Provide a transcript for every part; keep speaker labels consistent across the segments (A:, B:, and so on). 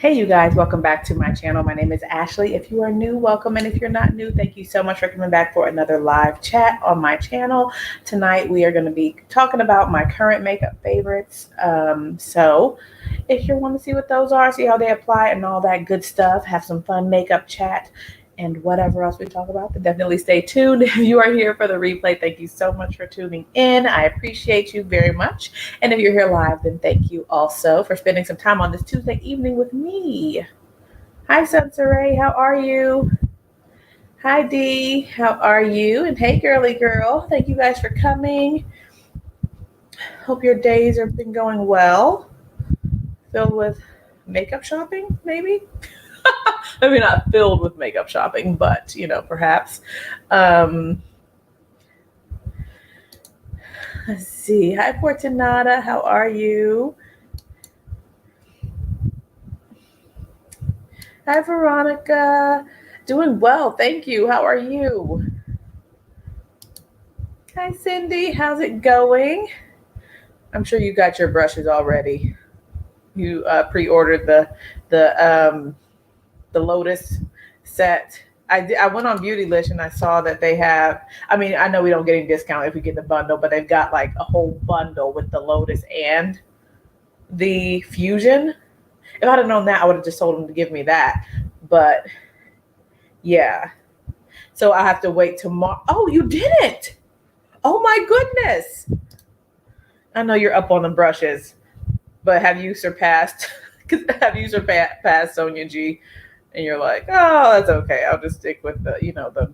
A: Hey, you guys, welcome back to my channel. My name is Ashley. If you are new, welcome. And if you're not new, thank you so much for coming back for another live chat on my channel. Tonight, we are going to be talking about my current makeup favorites. So if you want to see what those are, see how they apply and all that good stuff, have some fun makeup chat and whatever else we talk about, then definitely stay tuned. If you are here for the replay, thank you so much for tuning in. I appreciate you very much. And if you're here live, then thank you also for spending some time on this Tuesday evening with me. Hi, Sunsaray, how are you? Hi, Dee, how are you? And hey, girly girl, thank you guys for coming. Hope your days have been going well. Filled with makeup shopping, maybe? Maybe not filled with makeup shopping, but perhaps. Let's see. Hi, Fortunata. How are you? Hi, Veronica. Doing well. Thank you. How are you? Hi, Cindy. How's it going? I'm sure you got your brushes already. You pre-ordered the Lotus set. I went on Beautylish and I saw that they have, I know we don't get any discount if we get the bundle, but they've got like a whole bundle with the Lotus and the Fusion. If I'd have known that, I would have just told them to give me that. But yeah. So I have to wait tomorrow. Oh, you didn't. Oh my goodness. I know you're up on the brushes, but have you surpassed Sonia G? And you're like, oh, that's okay. I'll just stick with the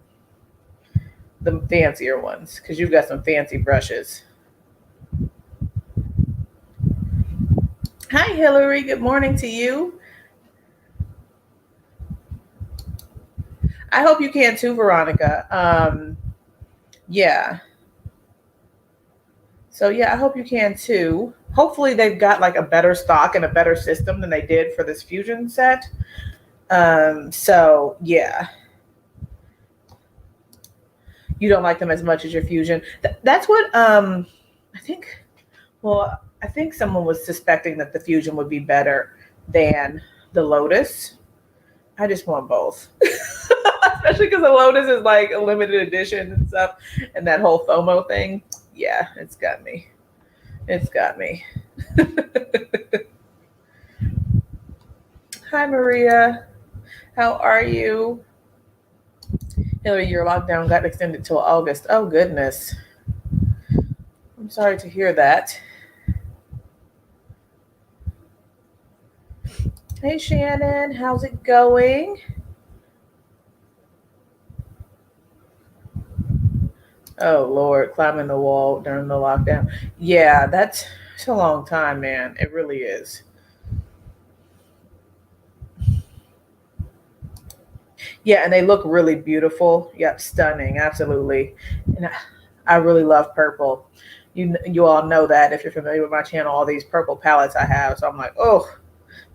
A: fancier ones because you've got some fancy brushes. Hi, Hillary. Good morning to you. I hope you can too, Veronica. Yeah. So yeah, I hope you can too. Hopefully they've got like a better stock and a better system than they did for this Fusion set. So yeah, you don't like them as much as your Fusion. That's what I think. Well, I think someone was suspecting that the Fusion would be better than the Lotus. I just want both, especially because the Lotus is like a limited edition and stuff, and that whole FOMO thing. Yeah, it's got me. It's got me. Hi, Maria. How are you? Hillary, your lockdown got extended till August. Oh, goodness. I'm sorry to hear that. Hey, Shannon. How's it going? Oh, Lord. Climbing the wall during the lockdown. Yeah, it's a long time, man. It really is. Yeah, and they look really beautiful. Yep, stunning, absolutely. And I really love purple. You all know that if you're familiar with my channel, all these purple palettes I have. So I'm like, oh,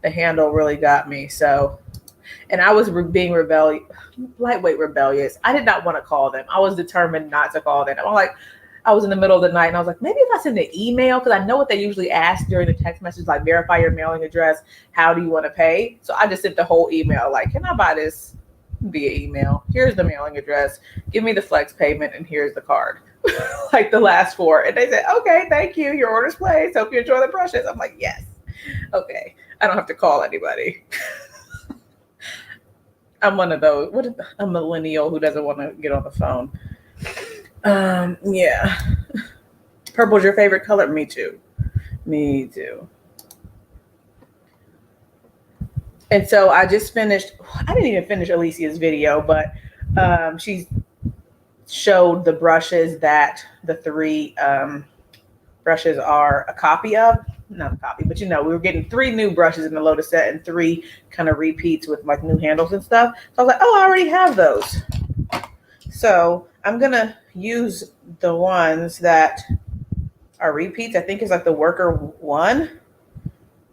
A: the handle really got me. So, and I was being lightweight rebellious. I did not want to call them. I was determined not to call them. I was in the middle of the night and I was like, maybe if I send an email, because I know what they usually ask during the text message, like verify your mailing address. How do you want to pay? So I just sent the whole email, like, can I buy this via email? Here's the mailing address. Give me the flex payment and here's the card. Like the last four. And they said, okay, thank you. Your order's placed. Hope you enjoy the brushes. I'm like, yes. Okay. I don't have to call anybody. I'm one of those. A millennial who doesn't want to get on the phone. Yeah. Purple's your favorite color? Me too. Me too. And so I just finished. I didn't even finish Alicia's video, but she showed the brushes that the three brushes are a copy of. Not a copy, but we were getting 3 new brushes in the Lotus set and 3 kind of repeats with like new handles and stuff. So I was like, oh, I already have those. So I'm going to use the ones that are repeats. I think it's like the Worker 1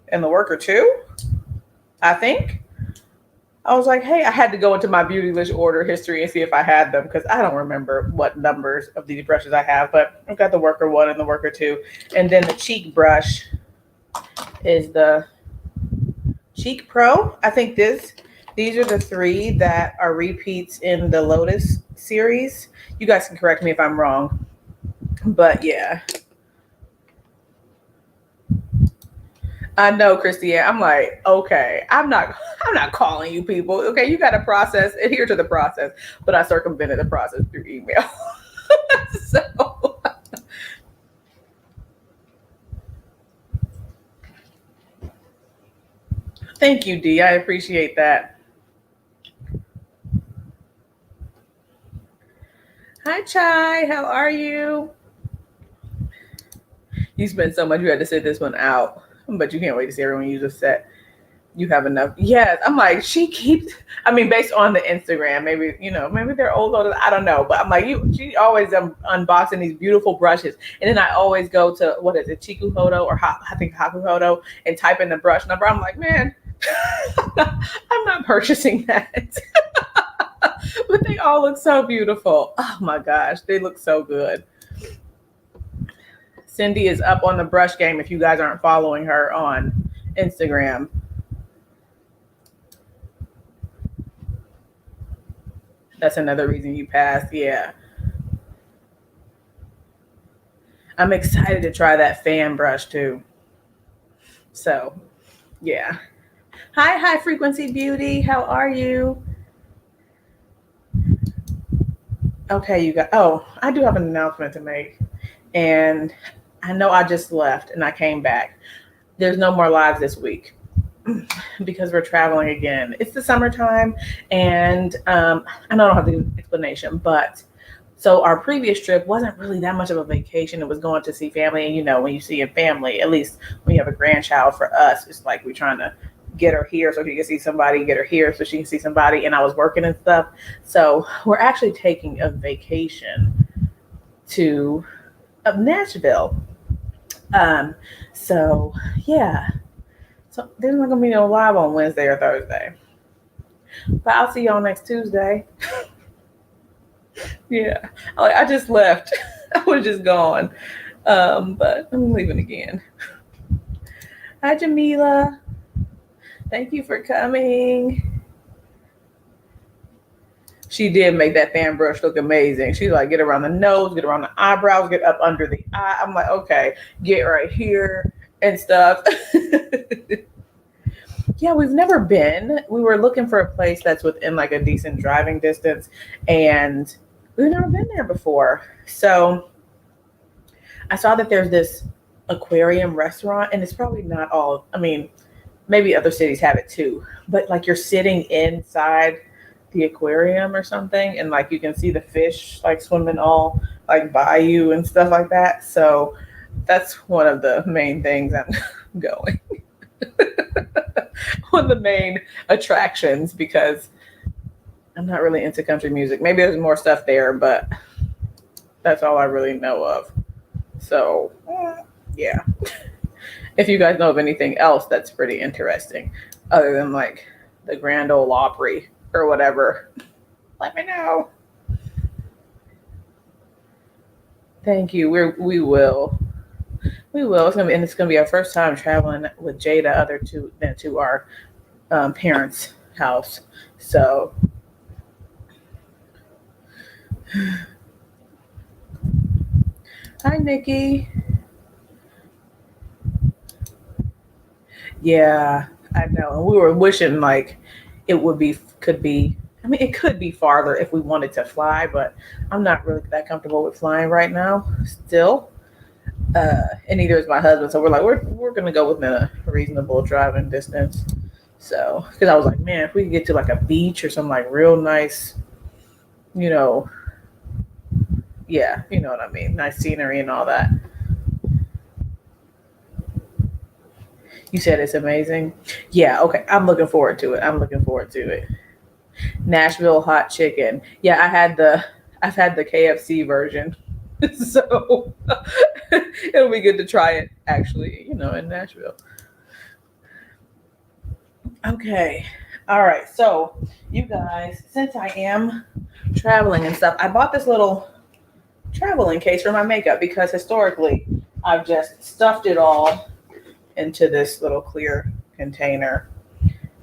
A: and the Worker 2, I think. I was like, hey, I had to go into my Beautylish order history and see if I had them because I don't remember what numbers of these brushes I have, but I've got the Worker 1 and the Worker 2. And then the cheek brush is the Cheek Pro. I think these are the three that are repeats in the Lotus series. You guys can correct me if I'm wrong, but yeah. I know, Christy. Yeah, I'm like, okay, I'm not calling you people. Okay, you got to process, adhere to the process, but I circumvented the process through email. So, thank you, D. I appreciate that. Hi, Chai. How are you? You spent so much, you had to sit this one out, but you can't wait to see everyone use a set. You have enough. Yes, I'm like she keeps. I mean, based on the Instagram, maybe maybe they're old. I don't know, but I'm like you. She always unboxing these beautiful brushes, and then I always go to what is it, Chiku Hodo or I think Haku Hodo, and type in the brush number. I'm like, man, I'm not purchasing that. But they all look so beautiful. Oh my gosh, they look so good. Cindy is up on the brush game. If you guys aren't following her on Instagram. That's another reason you passed. Yeah. I'm excited to try that fan brush too. So, yeah. Hi, high frequency beauty. How are you? Okay, you got. Oh, I do have an announcement to make. And I know I just left and I came back. There's no more lives this week because we're traveling again. It's the summertime, and I don't have the explanation, but so our previous trip wasn't really that much of a vacation. It was going to see family, and when you see a family, at least when you have a grandchild, for us, it's like we're trying to get her here so she can see somebody, get her here so she can see somebody. And I was working and stuff, so we're actually taking a vacation to Nashville. Um, so yeah, so there's not gonna be no live on Wednesday or Thursday, but I'll see y'all next Tuesday. Yeah, I just left. I was just gone, but I'm leaving again. Hi, Jamila. Thank you for coming. She did make that fan brush look amazing. She's like, get around the nose, get around the eyebrows, get up under the eye. I'm like, okay, get right here and stuff. Yeah, we've never been. We were looking for a place that's within like a decent driving distance, and we've never been there before. So I saw that there's this aquarium restaurant, and it's probably not all, I mean, maybe other cities have it too, but like you're sitting inside the aquarium or something, and like you can see the fish like swimming all like by you and stuff like that. So that's one of the main things I'm going. One of the main attractions, because I'm not really into country music. Maybe there's more stuff there, but that's all I really know of. So yeah. If you guys know of anything else that's pretty interesting, other than like the Grand Ole Opry or whatever, let me know. Thank you. We will. We will. It's gonna be our first time traveling with Jada other than to our parents' house. So hi, Nikki. Yeah, I know. And we were wishing like it could be. I mean, it could be farther if we wanted to fly, but I'm not really that comfortable with flying right now. Still, and neither is my husband. So we're gonna go within a reasonable driving distance. So, because I was like, man, if we could get to like a beach or some like real nice, you know, yeah, you know what I mean, nice scenery and all that. You said it's amazing. Yeah, okay. I'm looking forward to it. I'm looking forward to it. Nashville hot chicken. Yeah, I've had the KFC version. So it'll be good to try it actually, in Nashville. Okay. All right. So, you guys, since I am traveling and stuff, I bought this little traveling case for my makeup because historically I've just stuffed it all into this little clear container.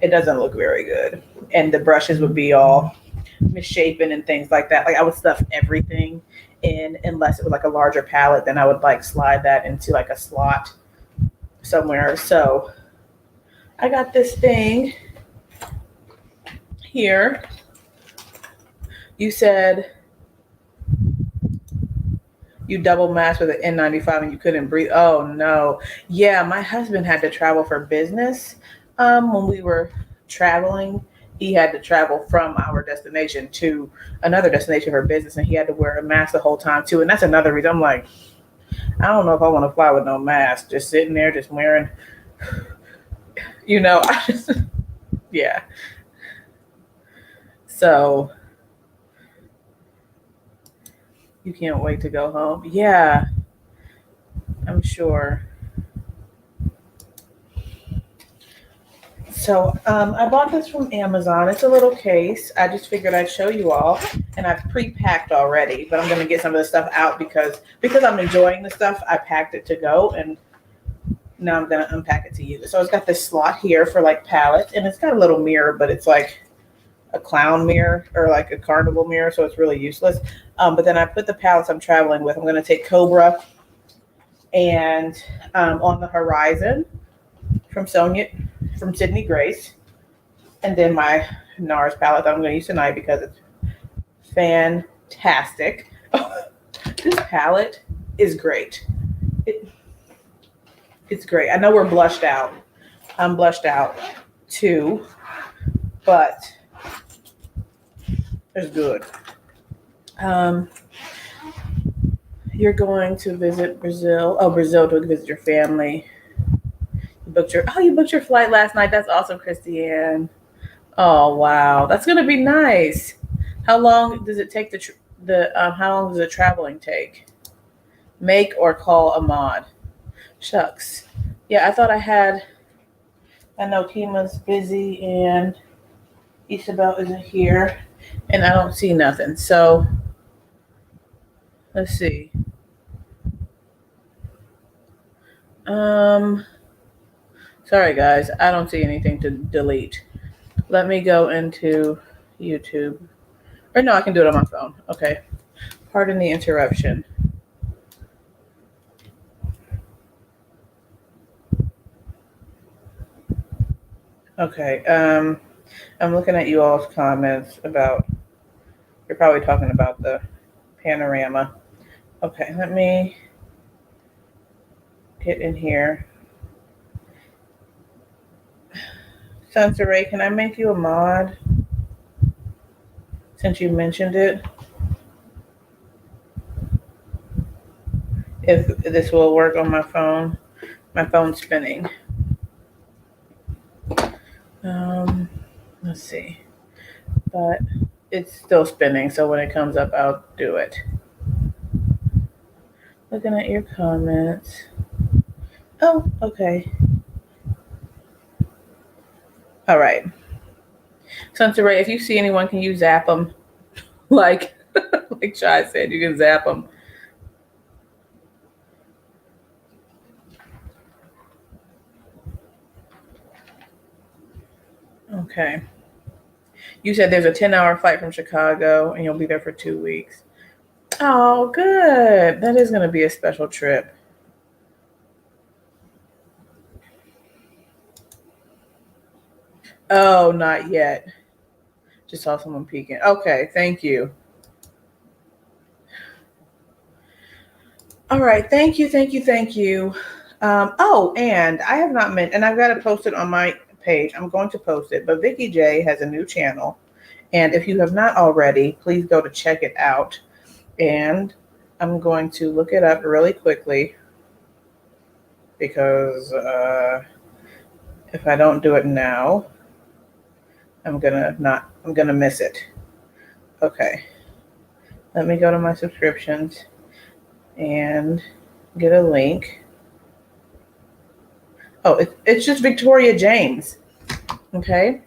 A: it doesn't look very good. And the brushes would be all misshapen and things like that. Like I would stuff everything in unless it was like a larger palette, then I would like slide that into like a slot somewhere. So I got this thing here. You said you double masked with an N95 and you couldn't breathe. Oh no. Yeah, my husband had to travel for business. When we were traveling, he had to travel from our destination to another destination for business, and he had to wear a mask the whole time too. And that's another reason I'm like, I don't know if I want to fly with no mask, just sitting there, just wearing, I just, yeah. So you can't wait to go home. Yeah, I'm sure. So I bought this from Amazon. It's a little case. I just figured I'd show you all, and I've pre-packed already. But I'm going to get some of the stuff out because I'm enjoying the stuff. I packed it to go, and now I'm going to unpack it to use. So it's got this slot here for like palettes, and it's got a little mirror, but it's like a clown mirror or like a carnival mirror, so it's really useless. But then I put the palettes I'm traveling with. I'm going to take Cobra and On the Horizon from Sydney Grace, and then my NARS palette that I'm going to use tonight because it's fantastic. This palette is great. It's great. I know we're blushed out. I'm blushed out too, but it's good. You're going to visit Brazil. Oh, Brazil to visit your family. You booked your flight last night. That's awesome, Christiane. Oh wow, that's gonna be nice. How long does it take how long does the traveling take? Make or call Ahmad. Shucks. Yeah, I know Kima's busy and Isabel isn't here, and I don't see nothing. So let's see. Sorry guys, I don't see anything to delete. Let me go into YouTube. Or no, I can do it on my phone. Okay. Pardon the interruption. Okay. I'm looking at you all's comments about, you're probably talking about the panorama. Okay, let me get in here. Sunsaray, can I make you a mod? Since you mentioned it. If this will work on my phone. My phone's spinning. Let's see. But it's still spinning, so when it comes up, I'll do it. Looking at your comments. Oh, okay. All right. Sunsaray, if you see anyone, can you zap them? like Chai said, you can zap them. Okay. You said there's a 10-hour flight from Chicago and you'll be there for 2 weeks. Oh, good. That is going to be a special trip. Oh, not yet. Just saw someone peeking. Okay, thank you. All right, thank you. And I have not meant, and I've got to post it on my page. I'm going to post it, but Vicky J has a new channel. And if you have not already, please go to check it out. And I'm going to look it up really quickly because if I don't do it now, I'm gonna miss it. Okay. Let me go to my subscriptions and get a link. Oh, it's just Victoria James. Okay.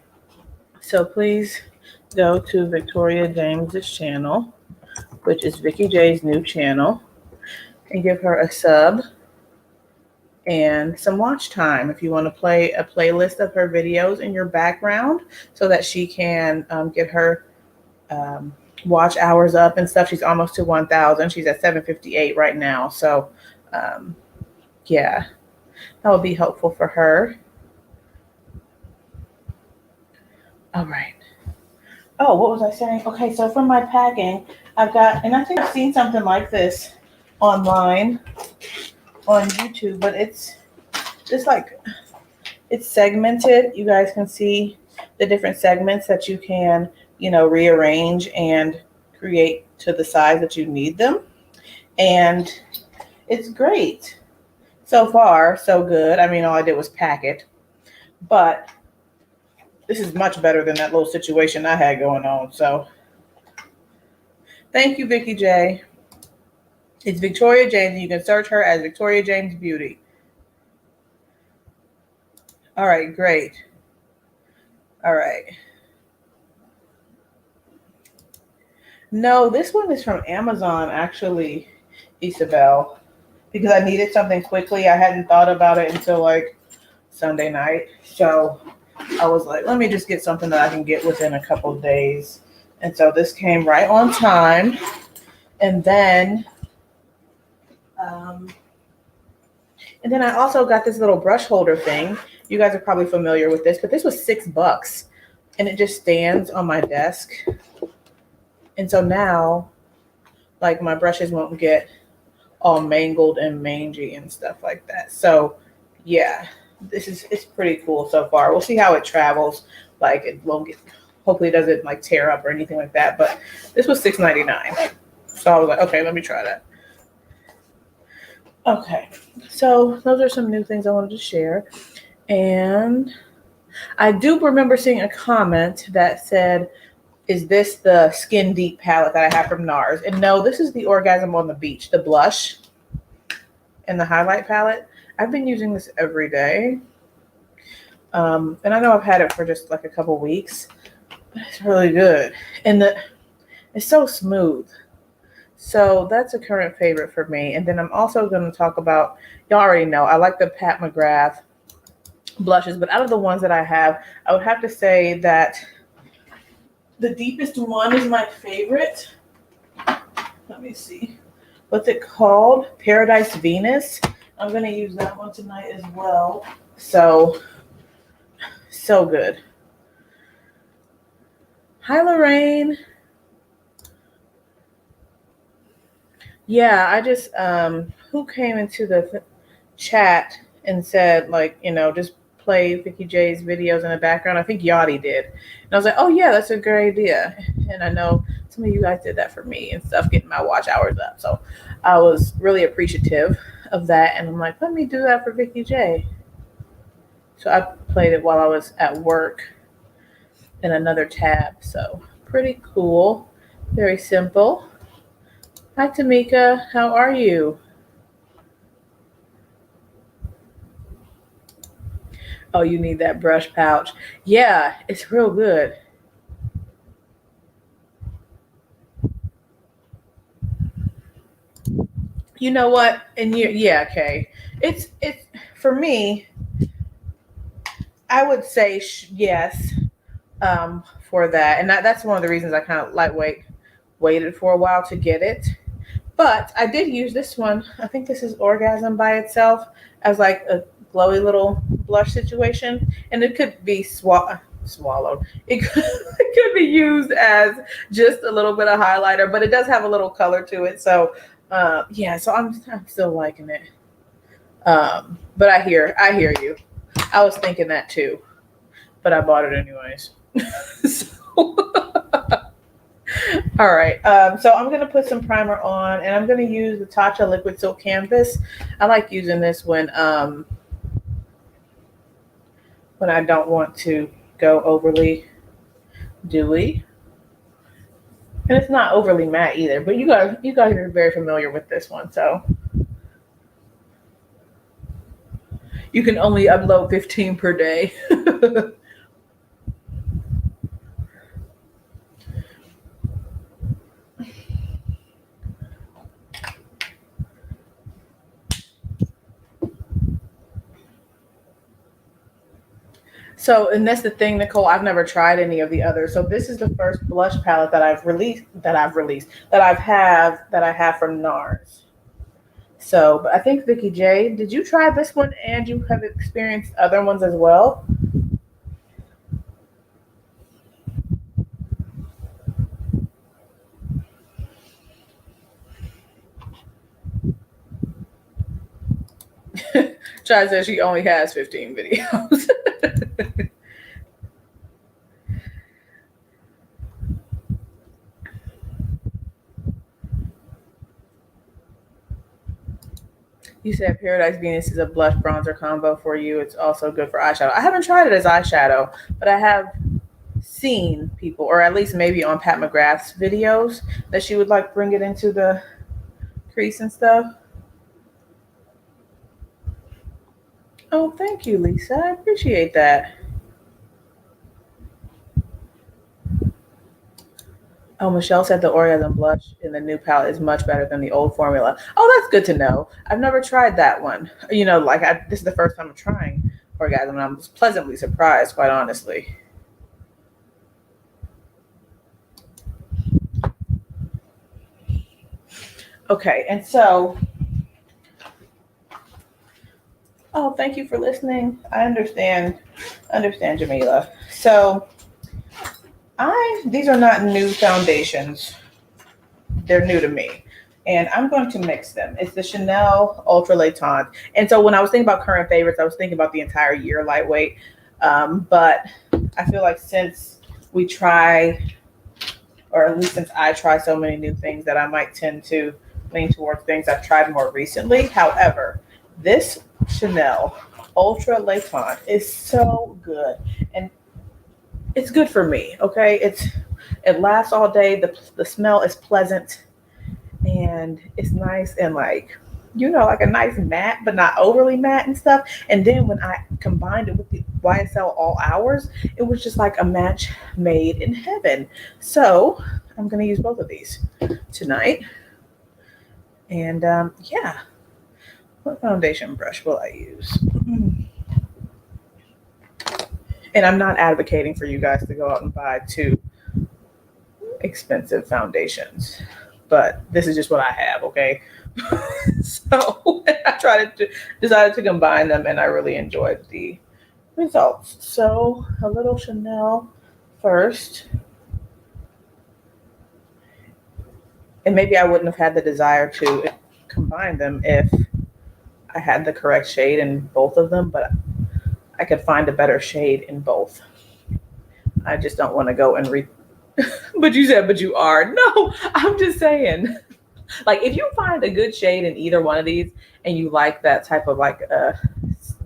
A: So please go to Victoria James's channel, which is Vicky J's new channel, and give her a sub. and some watch time. If you want to play a playlist of her videos in your background so that she can get her watch hours up and stuff. She's almost to 1,000. She's at 758 right now. So, yeah, that would be helpful for her. All right. Oh, what was I saying? Okay, so for my packing, I've got, and I think I've seen something like this online on YouTube, but it's just like, it's segmented. You guys can see the different segments that you can, rearrange and create to the size that you need them. And it's great. So far, so good. I mean, all I did was pack it, but this is much better than that little situation I had going on. So thank you, Vicky J. It's Victoria James, and you can search her as Victoria James Beauty. All right, great. All right. No, this one is from Amazon, actually, Isabel, because I needed something quickly. I hadn't thought about it until like Sunday night. So I was like, let me just get something that I can get within a couple of days. And so this came right on time. And then I also got this little brush holder thing. You guys are probably familiar with this, but this was $6 and it just stands on my desk. And so now, like, my brushes won't get all mangled and mangy and stuff like that. So yeah, it's pretty cool so far. We'll see how it travels. Like, it won't get, hopefully it doesn't like tear up or anything like that. But this was $6.99. So I was like, okay, let me try that. Okay, so those are some new things I wanted to share. And I do remember seeing a comment that said, is this the Skin Deep palette that I have from NARS? And no, this is the Orgasm on the Beach, the blush and the highlight palette. I've been using this every day. And I know I've had it for just like a couple weeks, but it's really good. And it's so smooth. So that's a current favorite for me. And then I'm also going to talk about, y'all already know, I like the Pat McGrath blushes, but out of the ones that I have, I would have to say that the deepest one is my favorite. Let me see. What's it called? Paradise Venus. I'm going to use that one tonight as well. So good. Hi, Lorraine. Yeah, I just, who came into the chat and said, like, just play Vicky J's videos in the background? I think Yachty did. And I was like, oh, yeah, that's a great idea. And I know some of you guys did that for me and stuff, getting my watch hours up. So I was really appreciative of that. And I'm like, let me do that for Vicky J. So I played it while I was at work in another tab. So pretty cool. Very simple. Hi, Tamika. How are you? Oh, you need that brush pouch. Yeah, it's real good. You know what? And yeah, okay. It's for me. I would say yes, for that, and that's one of the reasons I kind of waited for a while to get it. But I did use this one. I think this is Orgasm by itself as like a glowy little blush situation. And it could be swallowed. It could be used as just a little bit of highlighter, but it does have a little color to it. So yeah, so I'm still liking it. But I hear you. I was thinking that too, but I bought it anyways. So all right, so I'm going to put some primer on, and I'm going to use the Tatcha Liquid Silk Canvas. I like using this when I don't want to go overly dewy. And it's not overly matte either, but you guys are very familiar with this one, so you can only upload 15 per day. So, and that's the thing, Nicole. I've never tried any of the others. So this is the first blush palette that I have from NARS. So, but I think Vicky J, did you try this one and you have experienced other ones as well? Chai says she only has 15 videos. You said Paradise Venus is a blush bronzer combo for you. It's also good for eyeshadow. I haven't tried it as eyeshadow, but I have seen people, or at least maybe on Pat McGrath's videos, that she would like bring it into the crease and stuff. Oh, thank you, Lisa. I appreciate that. Oh, Michelle said the Orgasm blush in the new palette is much better than the old formula. Oh, that's good to know. I've never tried that one. You know, this is the first time I'm trying Orgasm, and I'm pleasantly surprised, quite honestly. Okay, and so, oh, thank you for listening. I understand, Jamila. So, these are not new foundations. They're new to me. And I'm going to mix them. It's the Chanel Ultra Laitant. And so when I was thinking about current favorites, I was thinking about the entire year lightweight. But I feel like since we try, or at least since I try so many new things, that I might tend to lean towards things I've tried more recently. However, this Chanel Ultra Laitant is so good. And it's good for me, okay? It lasts all day. The smell is pleasant and it's nice and like a nice matte, but not overly matte and stuff. And then when I combined it with the YSL All Hours, it was just like a match made in heaven. So I'm gonna use both of these tonight. And yeah, what foundation brush will I use? And I'm not advocating for you guys to go out and buy too expensive foundations, but this is just what I have, okay? So I decided to combine them, and I really enjoyed the results. So a little Chanel first, and maybe I wouldn't have had the desire to combine them if I had the correct shade in both of them, but I could find a better shade in both. I just don't want to go and but you said, but you are. No, I'm just saying. Like, if you find a good shade in either one of these and you like that type of like a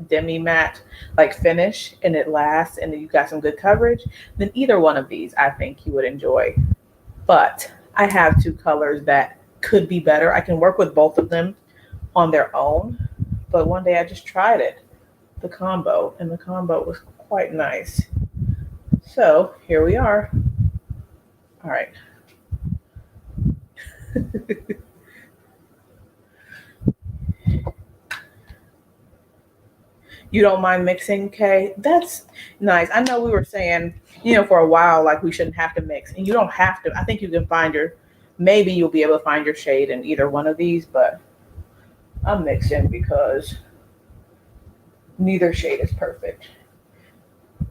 A: demi matte like finish and it lasts and you got some good coverage, then either one of these I think you would enjoy. But I have two colors that could be better. I can work with both of them on their own, but one day I just tried the combo, and the combo was quite nice. So here we are. All right. You don't mind mixing, Kay? That's nice. I know we were saying, for a while, like we shouldn't have to mix, and you don't have to. I think you can maybe you'll be able to find your shade in either one of these, but I'm mixing because neither shade is perfect.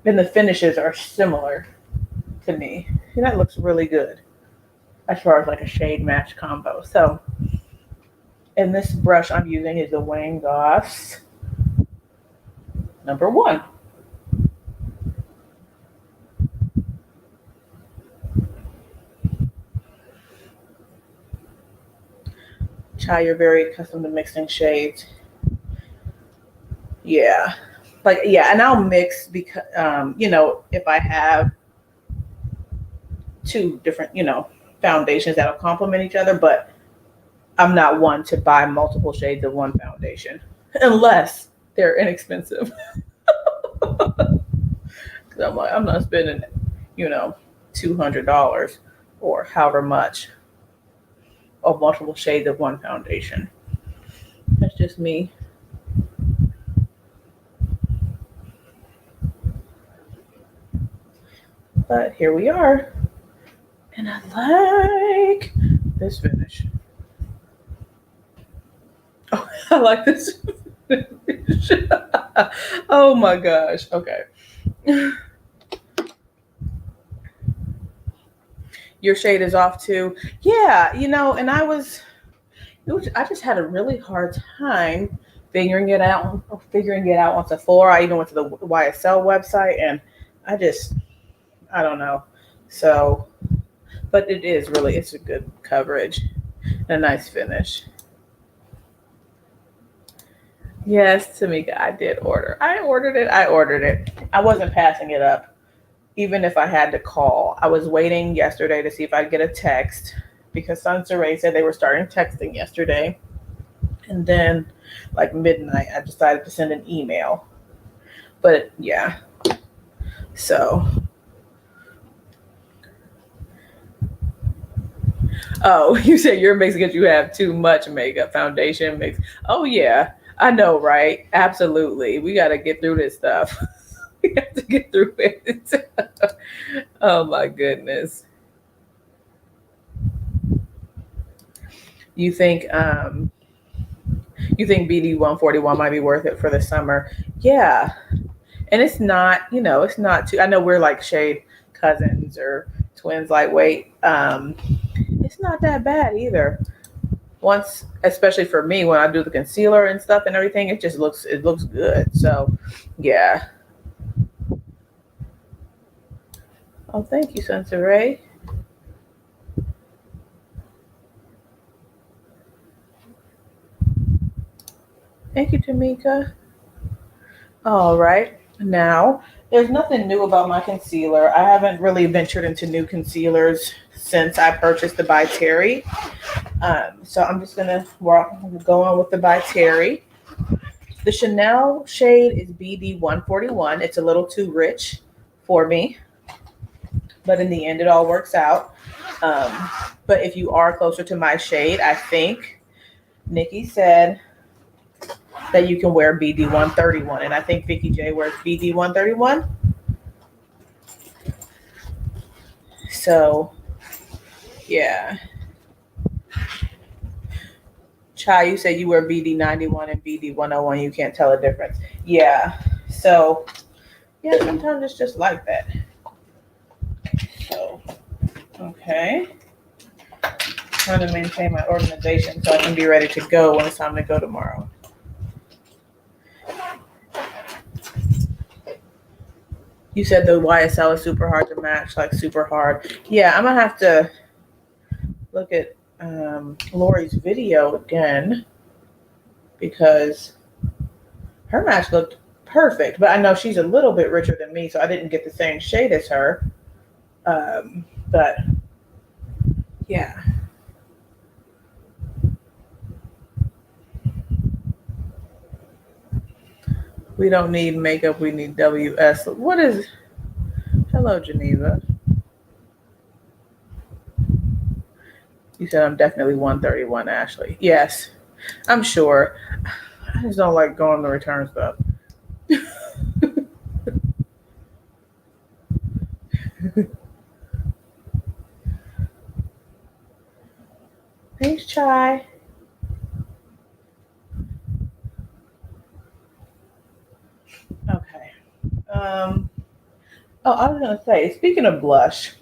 A: And the finishes are similar to me. And that looks really good as far as like a shade match combo. So, and this brush I'm using is the Wayne Goss number 1. Chai, you're very accustomed to mixing shades. Yeah. And I'll mix because, if I have two different, foundations that'll complement each other, but I'm not one to buy multiple shades of one foundation unless they're inexpensive. I'm like, I'm not spending, $200 or however much of multiple shades of one foundation. That's just me. But here we are. And I like this finish. Oh, I like this finish. Oh my gosh. Okay. Your shade is off too. Yeah, and I just had a really hard time figuring it out on Sephora. I even went to the YSL website and I just I don't know. So, but it's a good coverage and a nice finish. Yes, Tamika, I did order. I ordered it. I wasn't passing it up, even if I had to call. I was waiting yesterday to see if I'd get a text because Sunsaray said they were starting texting yesterday. And then, like midnight, I decided to send an email. But yeah, so. Oh, you said your makes because you have too much makeup foundation mix. Oh yeah, I know, right? Absolutely. We got to get through this stuff. We have to get through it. Oh my goodness. You think BD 141 might be worth it for the summer? Yeah. And it's not, it's not too I know we're like shade cousins or twins lightweight. It's not that bad either. Once, especially for me, when I do the concealer and stuff and everything, it looks good. So yeah. Oh, thank you, Sensoray. Thank you, Tamika. All right. Now, there's nothing new about my concealer. I haven't really ventured into new concealers since I purchased the By Terry. So I'm just going to go on with the By Terry. The Chanel shade is BD 141. It's a little too rich for me, but in the end, it all works out. But if you are closer to my shade, I think Nikki said that you can wear BD 131, and I think Vicky J wears BD 131. So, yeah. Chai, you said you wear BD 91 and BD 101. You can't tell a difference. Yeah. So, yeah, sometimes it's just like that. So, okay. Trying to maintain my organization so I can be ready to go when it's time to go tomorrow. You said the YSL is super hard to match, like super hard. Yeah, I'm gonna have to look at Lori's video again because her match looked perfect, but I know she's a little bit richer than me, so I didn't get the same shade as her. But yeah. We don't need makeup, we need WS. What is hello, Geneva? You said I'm definitely 131, Ashley. Yes, I'm sure. I just don't like going to return stuff. Thanks, Chai. Okay. I was gonna say, speaking of blush,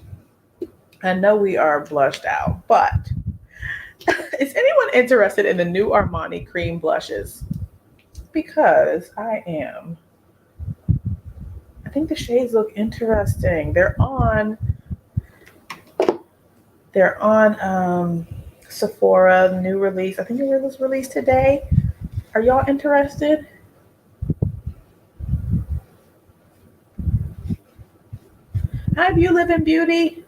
A: I know we are blushed out, but is anyone interested in the new Armani cream blushes? Because I am. I think the shades look interesting. They're on Sephora new release. I think it was released today. Are y'all interested? Hi, you live in beauty.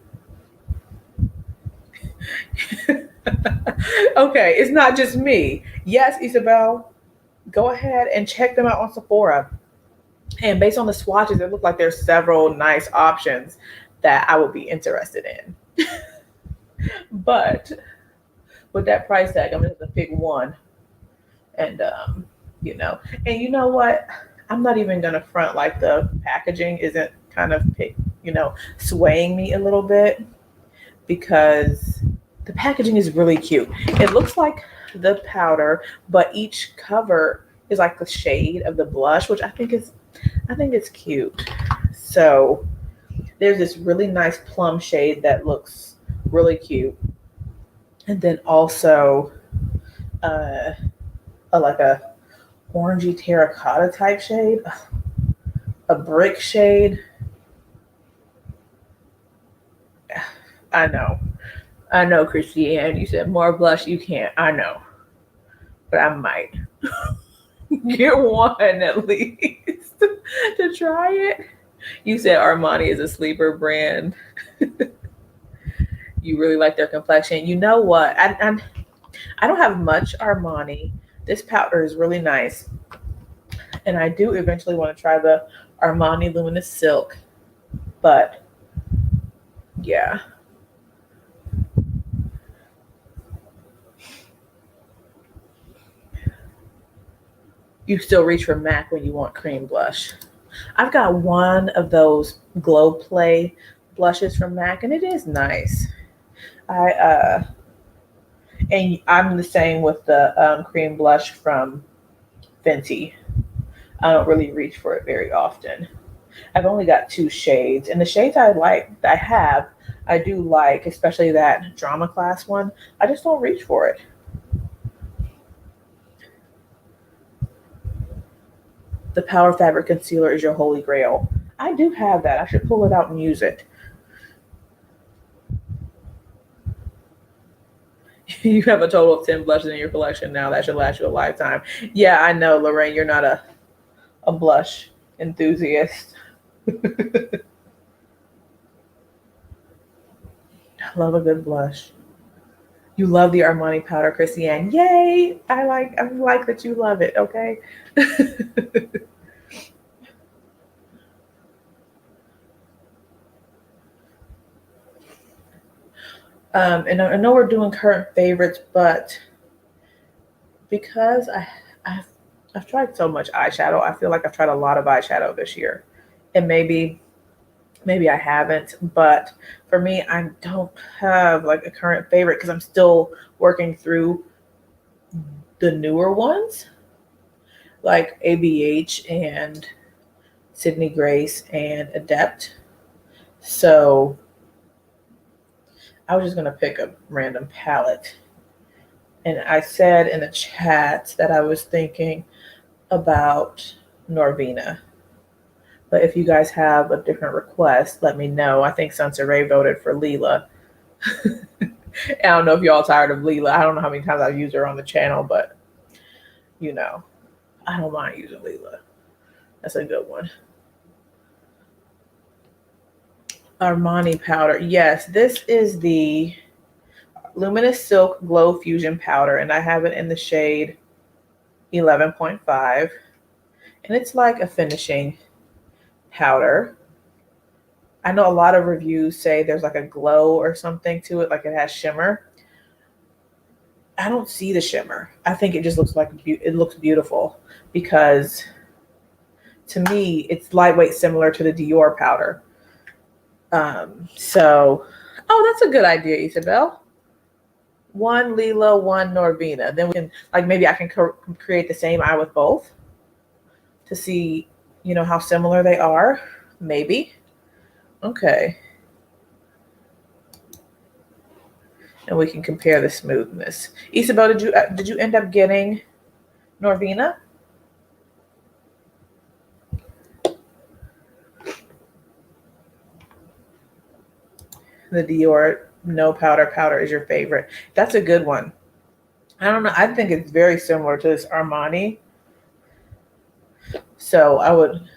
A: Okay, it's not just me. Yes, Isabel, go ahead and check them out on Sephora. And based on the swatches, it looked like there's several nice options that I would be interested in. But with that price tag, I'm just gonna pick one. And and you know what? I'm not even gonna front like the packaging isn't kind of swaying me a little bit because the packaging is really cute. It looks like the powder, but each cover is like the shade of the blush, which I think it's cute. So there's this really nice plum shade that looks really cute, and then also uh, like a orangey terracotta type shade, a brick shade. I know, Christiane. You said more blush. You can't. I know, but I might get one at least to try it. You said Armani is a sleeper brand. You really like their complexion. You know what? I don't have much Armani. This powder is really nice, and I do eventually want to try the Armani Luminous Silk. But yeah, you still reach for MAC when you want cream blush. I've got one of those Glow Play blushes from MAC, and it is nice. I and I'm the same with the cream blush from Fenty. I don't really reach for it very often. I've only got two shades, and the shades I do like, especially that drama class one. I just don't reach for it. The Power Fabric Concealer is your holy grail. I do have that. I should pull it out and use it. You have a total of 10 blushes in your collection now. That should last you a lifetime. Yeah, I know, Lorraine, you're not a blush enthusiast. I love a good blush. You love the Armani powder, Christiane. Yay! I like that you love it, okay? And I know we're doing current favorites, but because I've, I've tried so much eyeshadow, I feel like I've tried a lot of eyeshadow this year. And maybe I haven't, but for me, I don't have like a current favorite because I'm still working through the newer ones like ABH and Sydney Grace and Adept. So I was just gonna pick a random palette. And I said in the chat that I was thinking about Norvina. But if you guys have a different request, let me know. I think Sansa Ray voted for Leela. I don't know if y'all tired of Leela. I don't know how many times I've used her on the channel, but I don't mind using Leela. That's a good one. Armani powder. Yes, this is the Luminous Silk Glow Fusion Powder, and I have it in the shade 11.5. And it's like a finishing powder. I know a lot of reviews say there's like a glow or something to it, like it has shimmer. I don't see the shimmer. I think it just looks like it looks beautiful because to me it's lightweight, similar to the Dior powder. That's a good idea, Isabel. One Leela, one Norvina. Then we can maybe I can create the same eye with both to see how similar they are. Maybe. Okay. And we can compare the smoothness. Isabel, did you end up getting Norvina? The Dior No Powder is your favorite. That's a good one. I don't know. I think it's very similar to this Armani. So I would,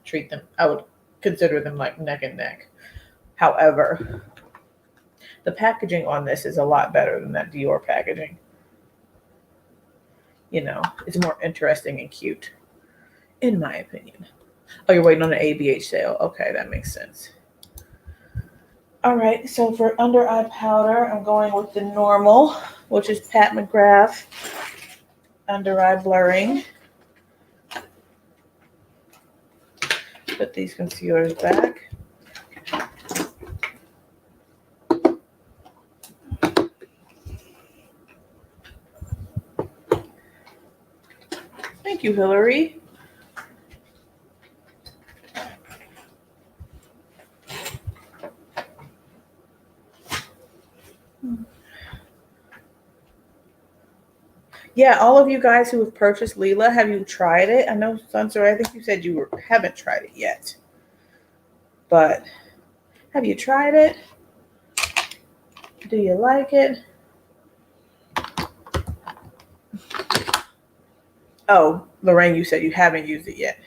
A: treat them. I would consider them like neck and neck. However, the packaging on this is a lot better than that Dior packaging. It's more interesting and cute, in my opinion. Oh, you're waiting on an ABH sale. Okay, that makes sense. All right, so for under eye powder, I'm going with the normal, which is Pat McGrath under eye blurring. Put these concealers back. Thank you, Hillary. Yeah, all of you guys who have purchased Leela, have you tried it? I know, Sunser, I think you said you haven't tried it yet. But have you tried it? Do you like it? Oh, Lorraine, you said you haven't used it yet.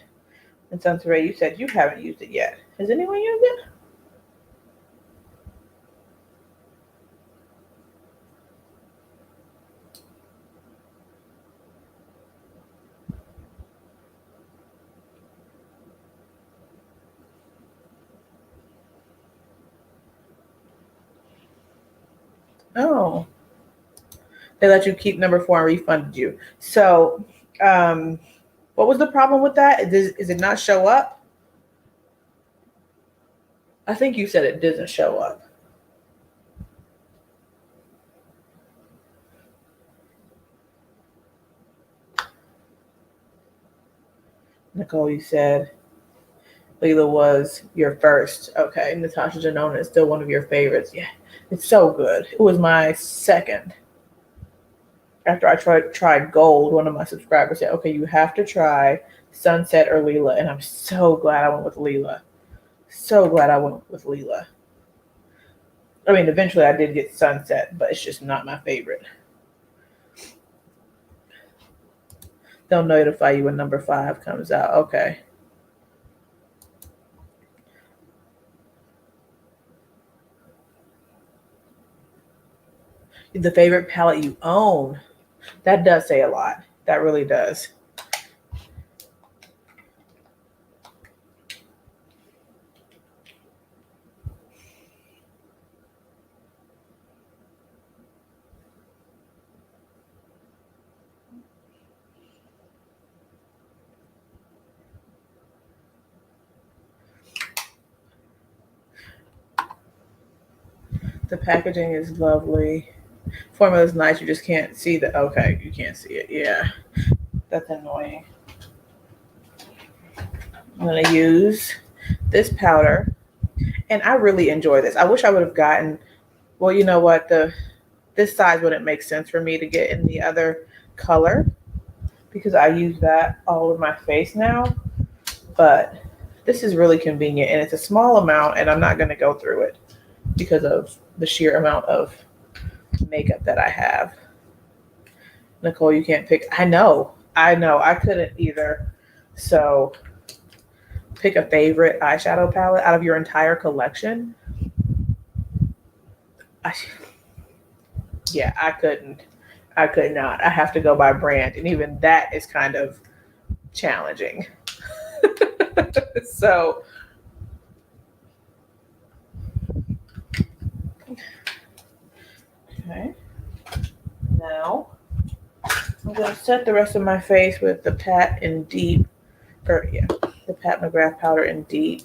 A: And Sunser, you said you haven't used it yet. Has anyone used it? Oh. They let you keep number 4 and refunded you. So, what was the problem with that? Is it not show up? I think you said it doesn't show up. Nicole, you said Leela was your first. Okay, Natasha Janona is still one of your favorites. Yeah, it's so good. It was my second. After I tried Gold, one of my subscribers said, okay, you have to try Sunset or Leela. And I'm so glad I went with Leela. So glad I went with Leela. I mean, eventually I did get Sunset, but it's just not my favorite. They'll notify you when number 5 comes out. Okay. The favorite palette you own. That does say a lot. That really does. The packaging is lovely. Formula is nice. You just can't see the. Okay, you can't see it. Yeah, that's annoying. I'm gonna use this powder, and I really enjoy this. I wish I would have gotten. Well, you know what? This size wouldn't make sense for me to get in the other color because I use that all over my face now. But this is really convenient, and it's a small amount, and I'm not gonna go through it because of the sheer amount of makeup that I have. Nicole, you can't pick. I know. I couldn't either. So pick a favorite eyeshadow palette out of your entire collection. I couldn't. I could not. I have to go by brand. And even that is kind of challenging. So okay. Now I'm going to set the rest of my face with the Pat in Deep, the Pat McGrath powder in Deep.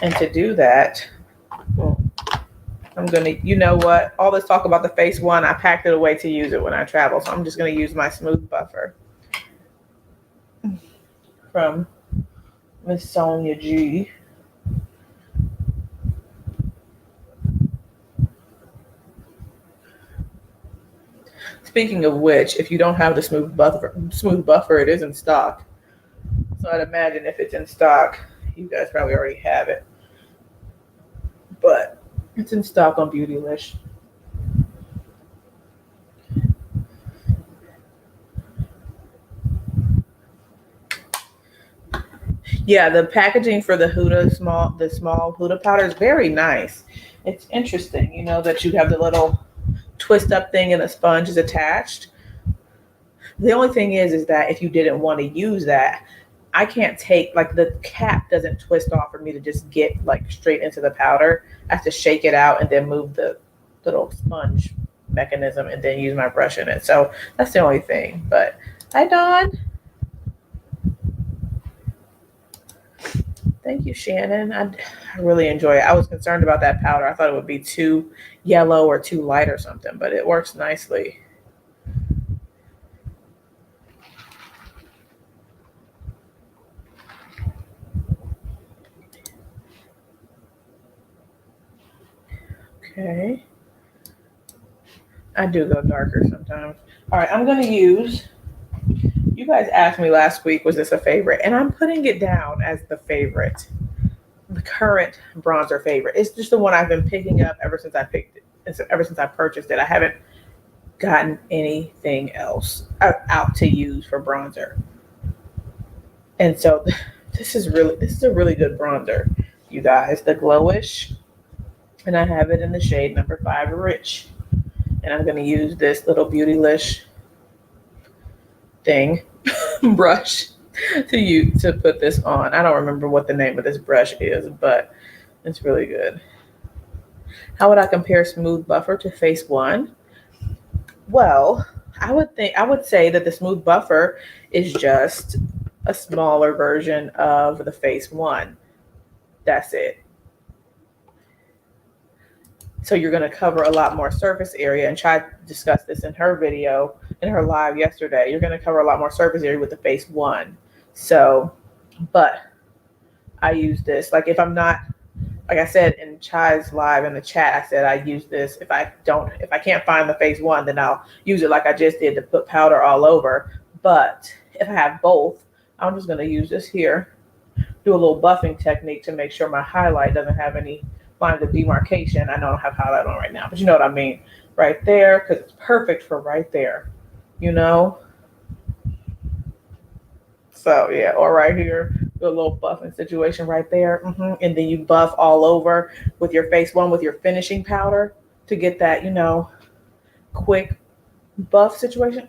A: And to do that, I'm going to, you know what, all this talk about the face one, I packed it away to use it when I travel. So I'm just going to use my smooth buffer from Miss Sonia G. Speaking of which, if you don't have the smooth buffer, it is in stock. So I'd imagine if it's in stock, you guys probably already have it. But it's in stock on Beautylish. Yeah, the packaging for the small Huda powder is very nice. It's interesting, you know, that you have the little twist up thing and a sponge is attached. The only thing is that if you didn't want to use that, I can't take, like, the cap doesn't twist off for me to just get like straight into the powder. I have to shake it out and then move the little sponge mechanism and then use my brush in it. So that's the only thing. But hi, Dawn. Thank you, Shannon. I really enjoy it. I was concerned about that powder. I thought it would be too yellow or too light or something, but it works nicely. Okay. I do go darker sometimes. All right, I'm going to use, you guys asked me last week, was this a favorite? And I'm putting it down as the favorite, the current bronzer favorite. It's just the one I've been picking up ever since I picked it, ever since I purchased it. I haven't gotten anything else out to use for bronzer. And so this is a really good bronzer, you guys. The Glowish, and I have it in the shade number 5 Rich. And I'm going to use this little Beautylish thing brush to put this on. I don't remember what the name of this brush is, but it's really good. How would I compare Smooth Buffer to Face One? Well, I would say that the Smooth Buffer is just a smaller version of the Face One. That's it. So you're going to cover a lot more surface area, and Chai discussed this in her video, in her live yesterday. You're going to cover a lot more surface area with the Face One. So, but I use this, like if I'm not, like I said in Chai's live in the chat, I said I use this. If I can't find the Face One, then I'll use it like I just did to put powder all over. But if I have both, I'm just going to use this here, do a little buffing technique to make sure my highlight doesn't have any lines of demarcation. I know I don't have highlight on right now, but you know what I mean. Right there, because it's perfect for right there, you know? So yeah, or right here, do a little buffing situation right there. And then you buff all over with your Face One with your finishing powder to get that, you know, quick buff situation.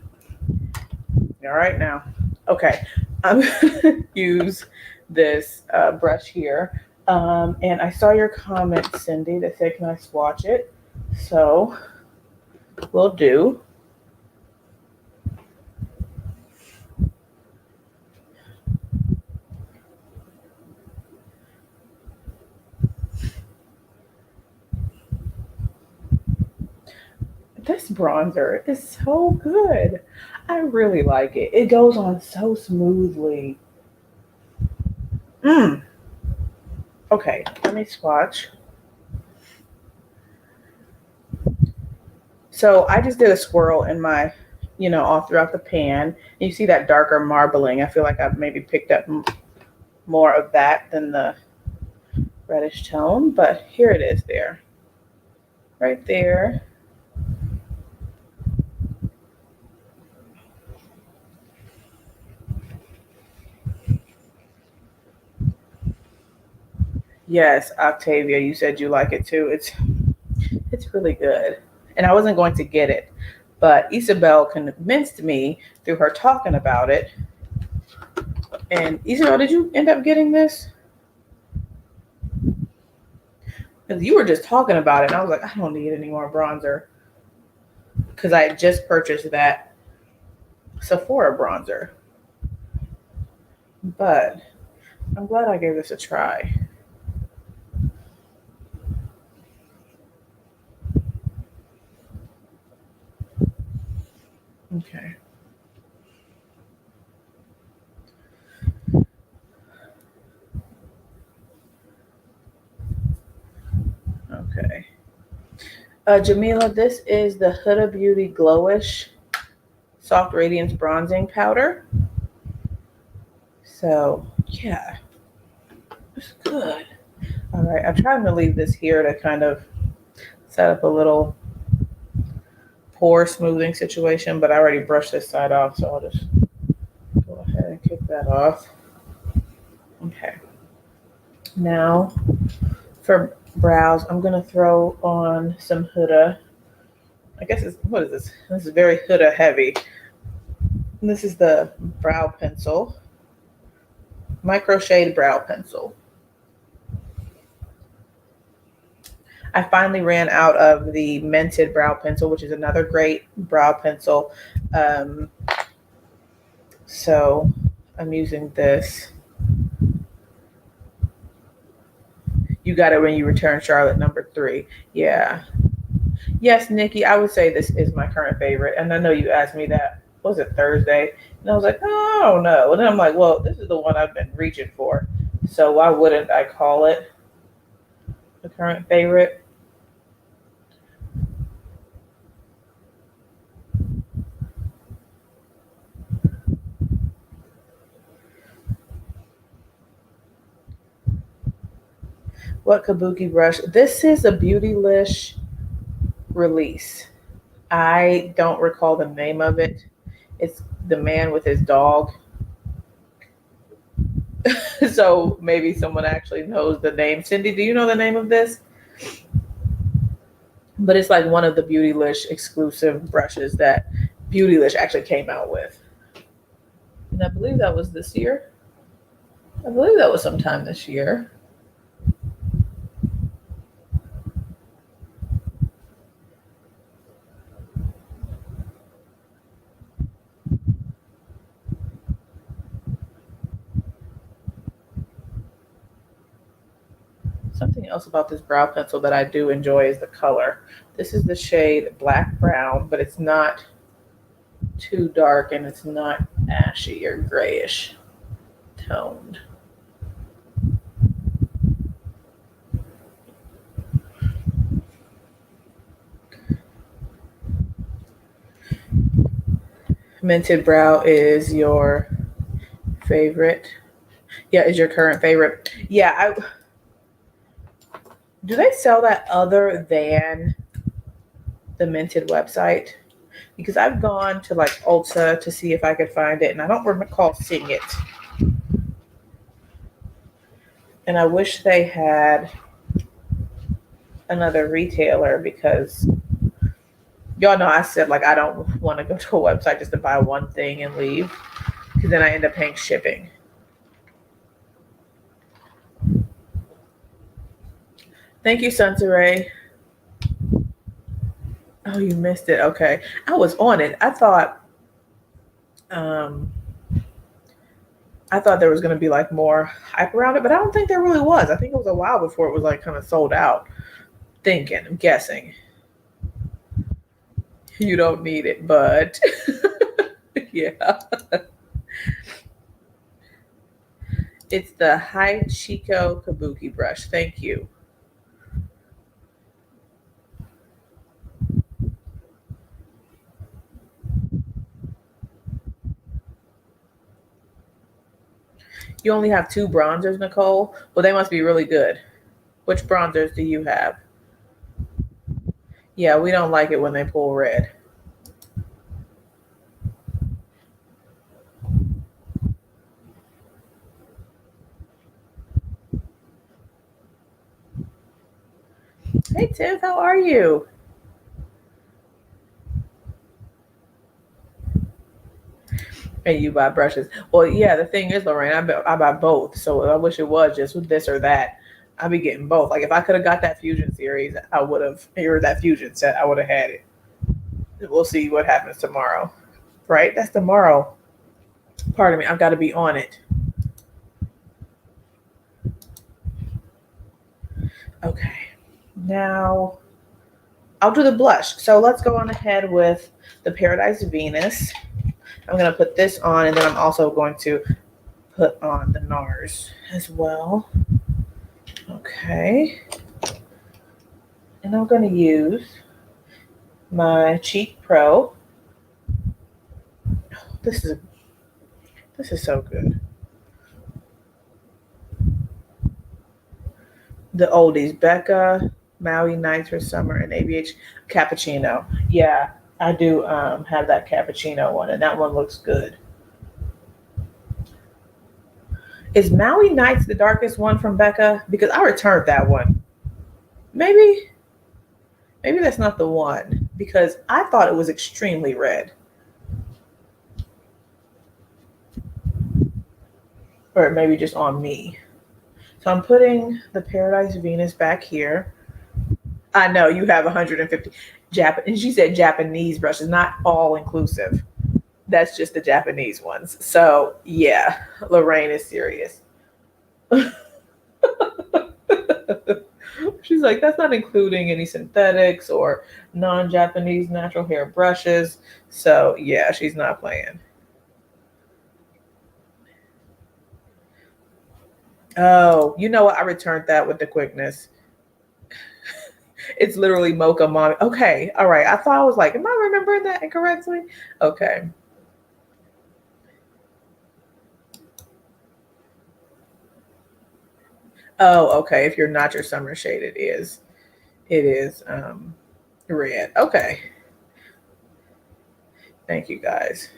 A: All right now. Okay, I'm gonna use this brush here. And I saw your comment, Cindy, that said, can I swatch it? So we'll do. This bronzer is so good. I really like it. It goes on so smoothly. Okay, let me swatch. So I just did a swirl in my, you know, all throughout the pan. You see that darker marbling. I feel like I've maybe picked up more of that than the reddish tone, but here it is there. Right there. Yes, Octavia, you said you like it too. It's really good. And I wasn't going to get it, but Isabel convinced me through her talking about it. And Isabel, did you end up getting this? Because you were just talking about it, and I was like, I don't need any more bronzer. Because I had just purchased that Sephora bronzer. But I'm glad I gave this a try. Okay. Okay. Jamila, this is the Huda Beauty Glowish Soft Radiance Bronzing Powder. So, yeah, it's good. All right, I'm trying to leave this here to kind of set up a little pore smoothing situation, but I already brushed this side off, so I'll just go ahead and kick that off. Okay. Now, for brows, I'm going to throw on some Huda. I guess what is this? This is very Huda heavy. And this is the brow pencil, micro shade brow pencil. I finally ran out of the Mented brow pencil, which is another great brow pencil. So I'm using this. You got it when you return Charlotte number 3. Yeah. Yes, Nikki, I would say this is my current favorite. And I know you asked me that, was it Thursday? And I was like, oh, I don't know. And then I'm like, well, this is the one I've been reaching for. So why wouldn't I call it the current favorite? What kabuki brush? This is a Beautylish release. I don't recall the name of it. It's the man with his dog. So maybe someone actually knows the name. Cindy, do you know the name of this? But it's like one of the Beautylish exclusive brushes that Beautylish actually came out with. And I believe that was this year. I believe that was sometime this year. Something else about this brow pencil that I do enjoy is the color. This is the shade Black Brown, but it's not too dark and it's not ashy or grayish toned. Minted Brow is your favorite. Yeah, is your current favorite. Yeah, do they sell that other than the Minted website? Because I've gone to like Ulta to see if I could find it, and I don't recall seeing it. And I wish they had another retailer because y'all know I said like I don't want to go to a website just to buy one thing and leave because then I end up paying shipping. Thank you, Sunsaray. Oh, you missed it. Okay. I was on it. I thought there was going to be like more hype around it, but I don't think there really was. I think it was a while before it was like kind of sold out. I'm guessing. You don't need it, but yeah. It's the High Chico Kabuki brush. Thank you. You only have 2 bronzers, Nicole? Well, they must be really good. Which bronzers do you have? Yeah, we don't like it when they pull red. Hey, Tiff, how are you? And you buy brushes. Well, yeah, the thing is, Lorraine, I buy both. So I wish it was just with this or that. I'd be getting both. Like if I could have got that Fusion series, I would have, or that Fusion set, I would have had it. We'll see what happens tomorrow. Right? That's tomorrow. Pardon me. I've got to be on it. Okay. Now I'll do the blush. So let's go on ahead with the Paradise Venus. I'm going to put this on, and then I'm also going to put on the NARS as well. Okay. And I'm going to use my Cheek Pro. This is so good. The oldies, Becca, Maui Nights for Summer, and ABH Cappuccino. Yeah, I do have that cappuccino one, and that one looks good. Is Maui Nights the darkest one from Becca? Because I returned that one. Maybe that's not the one because I thought it was extremely red. Or maybe just on me. So I'm putting the Paradise Venus back here. I know you have 150 Japanese. She said Japanese brushes, not all inclusive. That's just the Japanese ones. So yeah, Lorraine is serious. She's like, that's not including any synthetics or non-Japanese natural hair brushes. So yeah, she's not playing. Oh, you know what? I returned that with the quickness. It's literally Mocha Mommy. Okay, all right. I thought I was like, am I remembering that incorrectly? Okay. Oh, okay. If you're not your summer shade, it is. It is red. Okay. Thank you guys.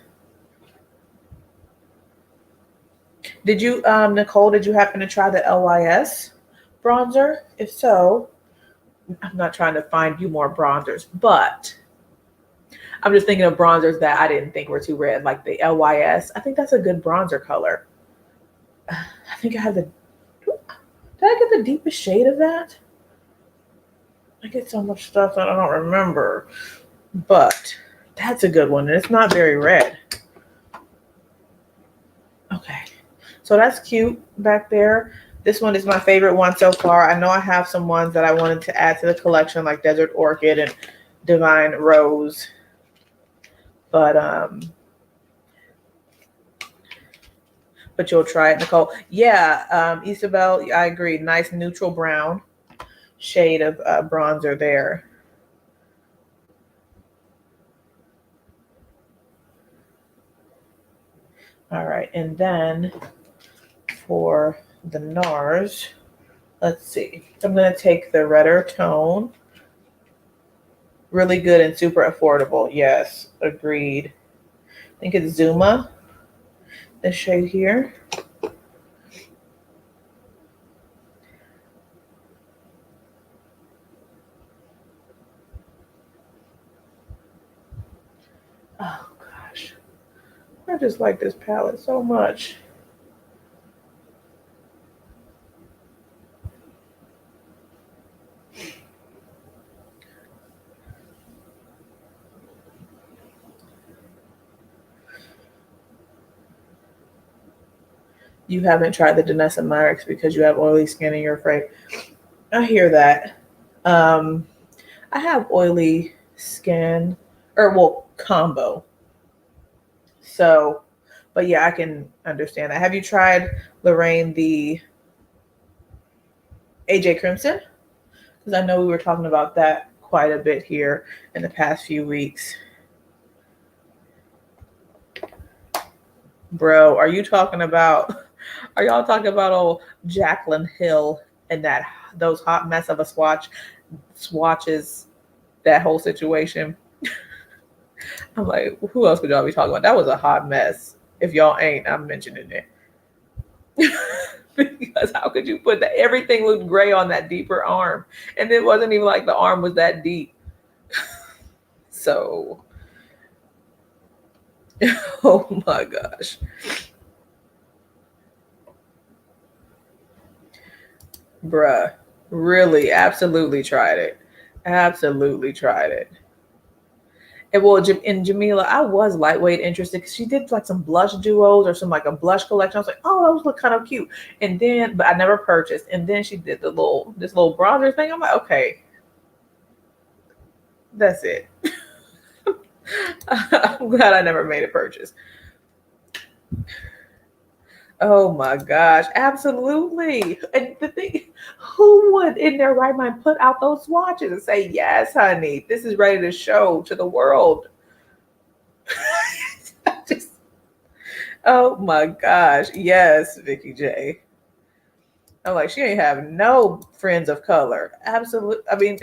A: Did you, Nicole, did you happen to try the LYS bronzer? If so, I'm not trying to find you more bronzers, but I'm just thinking of bronzers that I didn't think were too red, like the LYS. I think that's a good bronzer color. I think I have the, did I get the deepest shade of that? I get so much stuff that I don't remember, but that's a good one. And it's not very red. Okay. So that's cute back there. This one is my favorite one so far. I know I have some ones that I wanted to add to the collection, like Desert Orchid and Divine Rose. But you'll try it, Nicole. Yeah, Isabel, I agree. Nice neutral brown shade of bronzer there. All right, and then for the NARS, let's see. I'm going to take the redder tone. Really good and super affordable. Yes, agreed. I think it's Zuma, this shade here. Oh gosh, I just like this palette so much. You haven't tried the Danessa Myricks because you have oily skin and you're afraid. I hear that. Um, I have oily skin, or well, combo. So, but yeah, I can understand that. Have you tried, Lorraine, the AJ Crimson? Because I know we were talking about that quite a bit here in the past few weeks. Bro, are y'all talking about old Jaclyn Hill and those hot mess of a swatches, that whole situation? I'm like, who else could y'all be talking about? That was a hot mess. If y'all ain't, I'm mentioning it. Because how could you put that? Everything looked gray on that deeper arm. And it wasn't even like the arm was that deep. So, oh my gosh. Bruh, really, absolutely tried it. Absolutely tried it. And well, in Jamila, I was lightweight interested because she did like some blush duos or some like a blush collection. I was like, oh, those look kind of cute. And then, but I never purchased. And then she did this little bronzer thing. I'm like, okay, that's it. I'm glad I never made a purchase. Oh my gosh, absolutely. And the thing, who would in their right mind put out those swatches and say, yes, honey, this is ready to show to the world? Just, oh my gosh. Yes, Vicky J. I'm like, she ain't have no friends of color. Absolutely. I mean,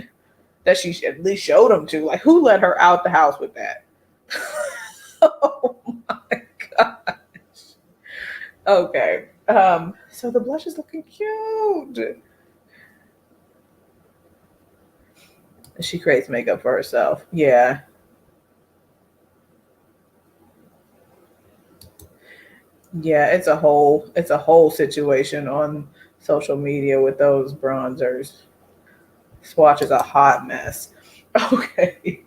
A: that she at least showed them to. Like, who let her out the house with that? Oh my gosh. Okay. So the blush is looking cute. She creates makeup for herself. Yeah. Yeah, it's a whole situation on social media with those bronzers. Swatch is a hot mess. Okay.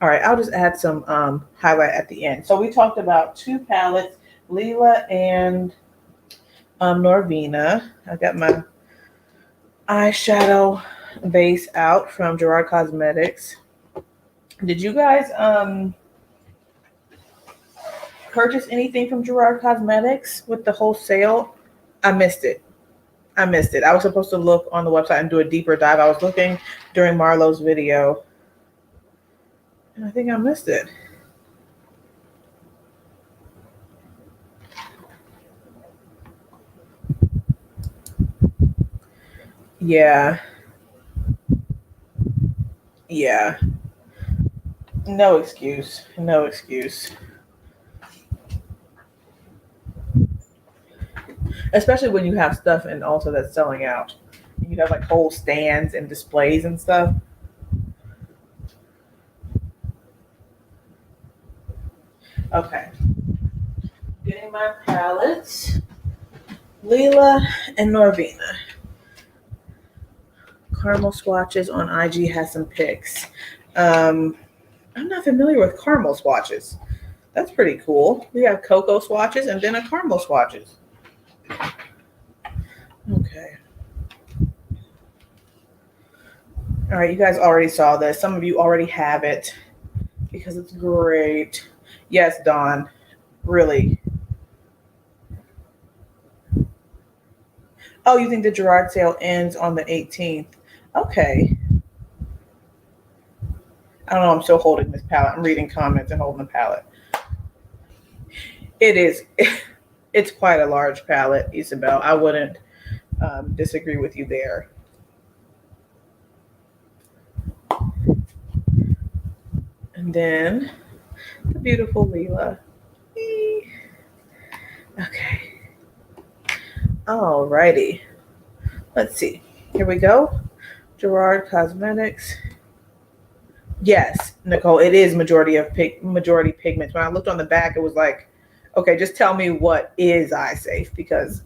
A: All right, I'll just add some highlight at the end. So we talked about two palettes, Leela and Norvina. I got my eyeshadow base out from Gerard Cosmetics. Did you guys purchase anything from Gerard Cosmetics with the whole sale? I missed it. I missed it. I was supposed to look on the website and do a deeper dive. I was looking during Marlo's video, and I think I missed it. Yeah. Yeah. No excuse. No excuse. Especially when you have stuff in Ulta that's selling out. You have like whole stands and displays and stuff. Okay. Getting my palettes. Leela and Norvina. Caramel swatches on IG has some pics. I'm not familiar with caramel swatches. That's pretty cool. We have cocoa swatches and then a caramel swatches. Okay. All right, you guys already saw this. Some of you already have it because it's great. Yes, Dawn. Really. Oh, you think the Gerard sale ends on the 18th? Okay. I don't know. I'm still holding this palette. I'm reading comments and holding the palette. It is. It's quite a large palette, Isabel. I wouldn't disagree with you there. And then the beautiful Leela. Okay. Alrighty. Let's see. Here we go. Gerard Cosmetics. Yes, Nicole, it is majority pigments. When I looked on the back, it was like, okay, just tell me what is eye safe, because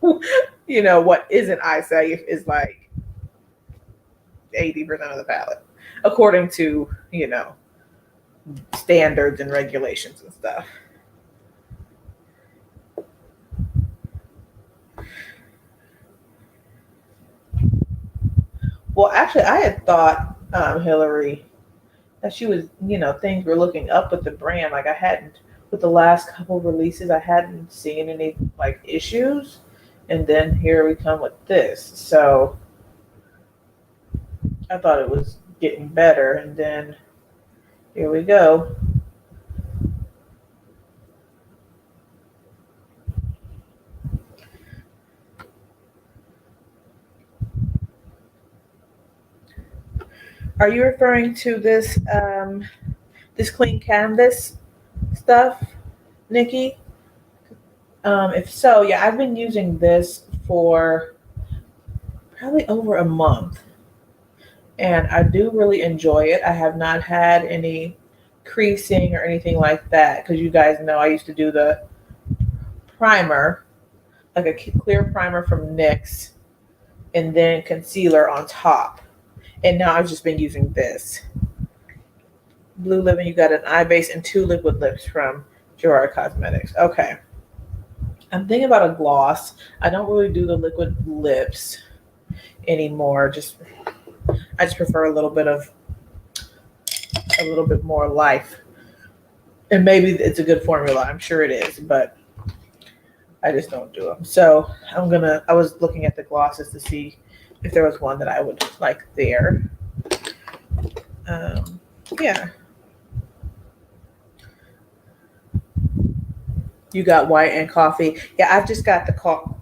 A: what isn't eye safe is like 80% of the palette, according to standards and regulations and stuff. Well, actually, I had thought, Hillary, that she was, things were looking up with the brand. Like I hadn't, with the last couple releases, I hadn't seen any like issues. And then here we come with this. So I thought it was getting better. And then here we go. Are you referring to this clean canvas stuff, Nikki? If so, yeah, I've been using this for probably over a month, and I do really enjoy it. I have not had any creasing or anything like that, because you guys know I used to do the primer, like a clear primer from NYX, and then concealer on top. And now I've just been using this. Blue Living, you got an eye base and 2 liquid lips from Gerard Cosmetics. Okay. I'm thinking about a gloss. I don't really do the liquid lips anymore. I just prefer a little bit more life. And maybe it's a good formula. I'm sure it is, but I just don't do them. So I was looking at the glosses to see if there was one that I would like there. Yeah. You got white and coffee. Yeah, I just got cocoa.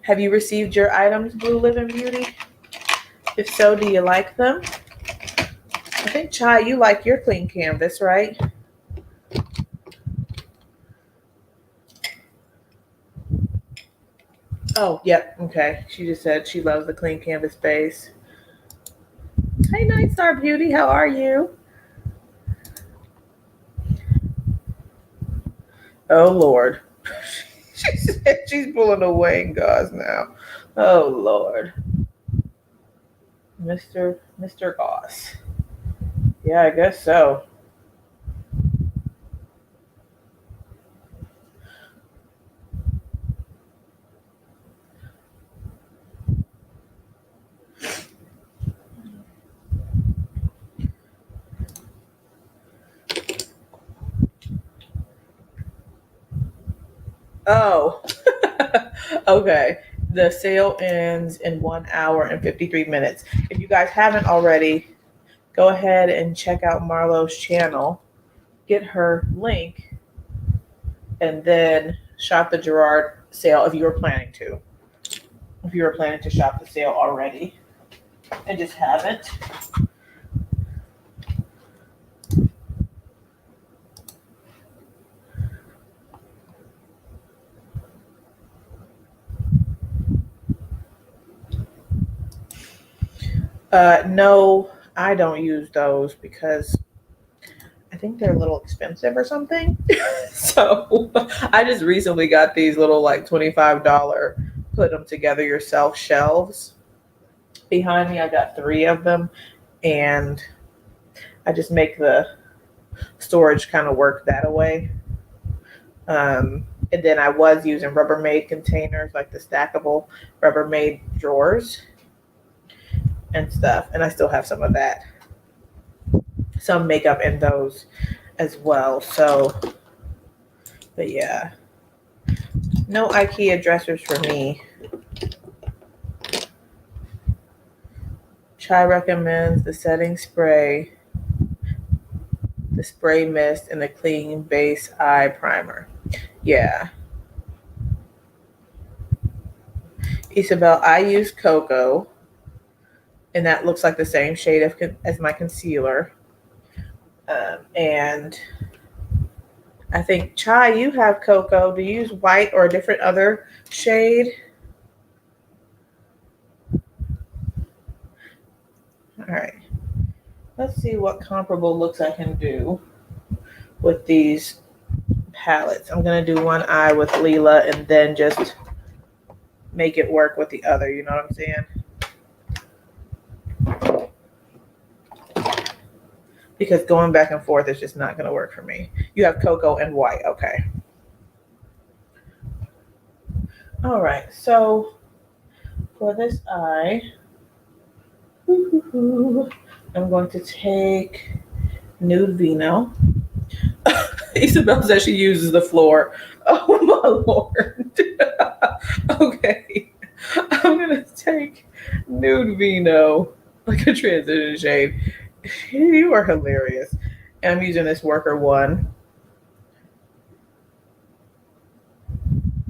A: Have you received your items, Blue Living Beauty? If so, do you like them? I think, Chai, you like your clean canvas, right? Oh, yep. Okay. She just said she loves the clean canvas base. Hey, Night Star Beauty, how are you? Oh, Lord. She said she's pulling a Wayne Gauze now. Oh, Lord. Mr. Gauze. Yeah, I guess so. Oh, okay. The sale ends in 1 hour and 53 minutes. If you guys haven't already, go ahead and check out Marlo's channel, get her link, and then shop the Gerard sale if you were planning to. If you were planning to shop the sale already and just haven't. No, I don't use those because I think they're a little expensive or something. So I just recently got these little like $25 put them together yourself shelves. Behind me, I got 3 of them, and I just make the storage kind of work that way. And then I was using Rubbermaid containers, like the stackable Rubbermaid drawers and stuff, and I still have some of that. Some makeup in those as well. So, but yeah, no IKEA dressers for me. Chai recommends the setting spray, the spray mist, and the clean base eye primer. Yeah. Isabel, I use cocoa, and that looks like the same shade as my concealer. And I think, Chai, you have cocoa. Do you use white or a different other shade? All right. Let's see what comparable looks I can do with these palettes. I'm going to do one eye with Leela and then just make it work with the other. You know what I'm saying? Because going back and forth is just not going to work for me. You have cocoa and white. Okay. All right. So for this eye, I'm going to take Nude Vino. Isabel says she uses the floor. Oh my Lord. Okay. I'm going to take Nude Vino, like a transition shade. You are hilarious. And I'm using this Worker One.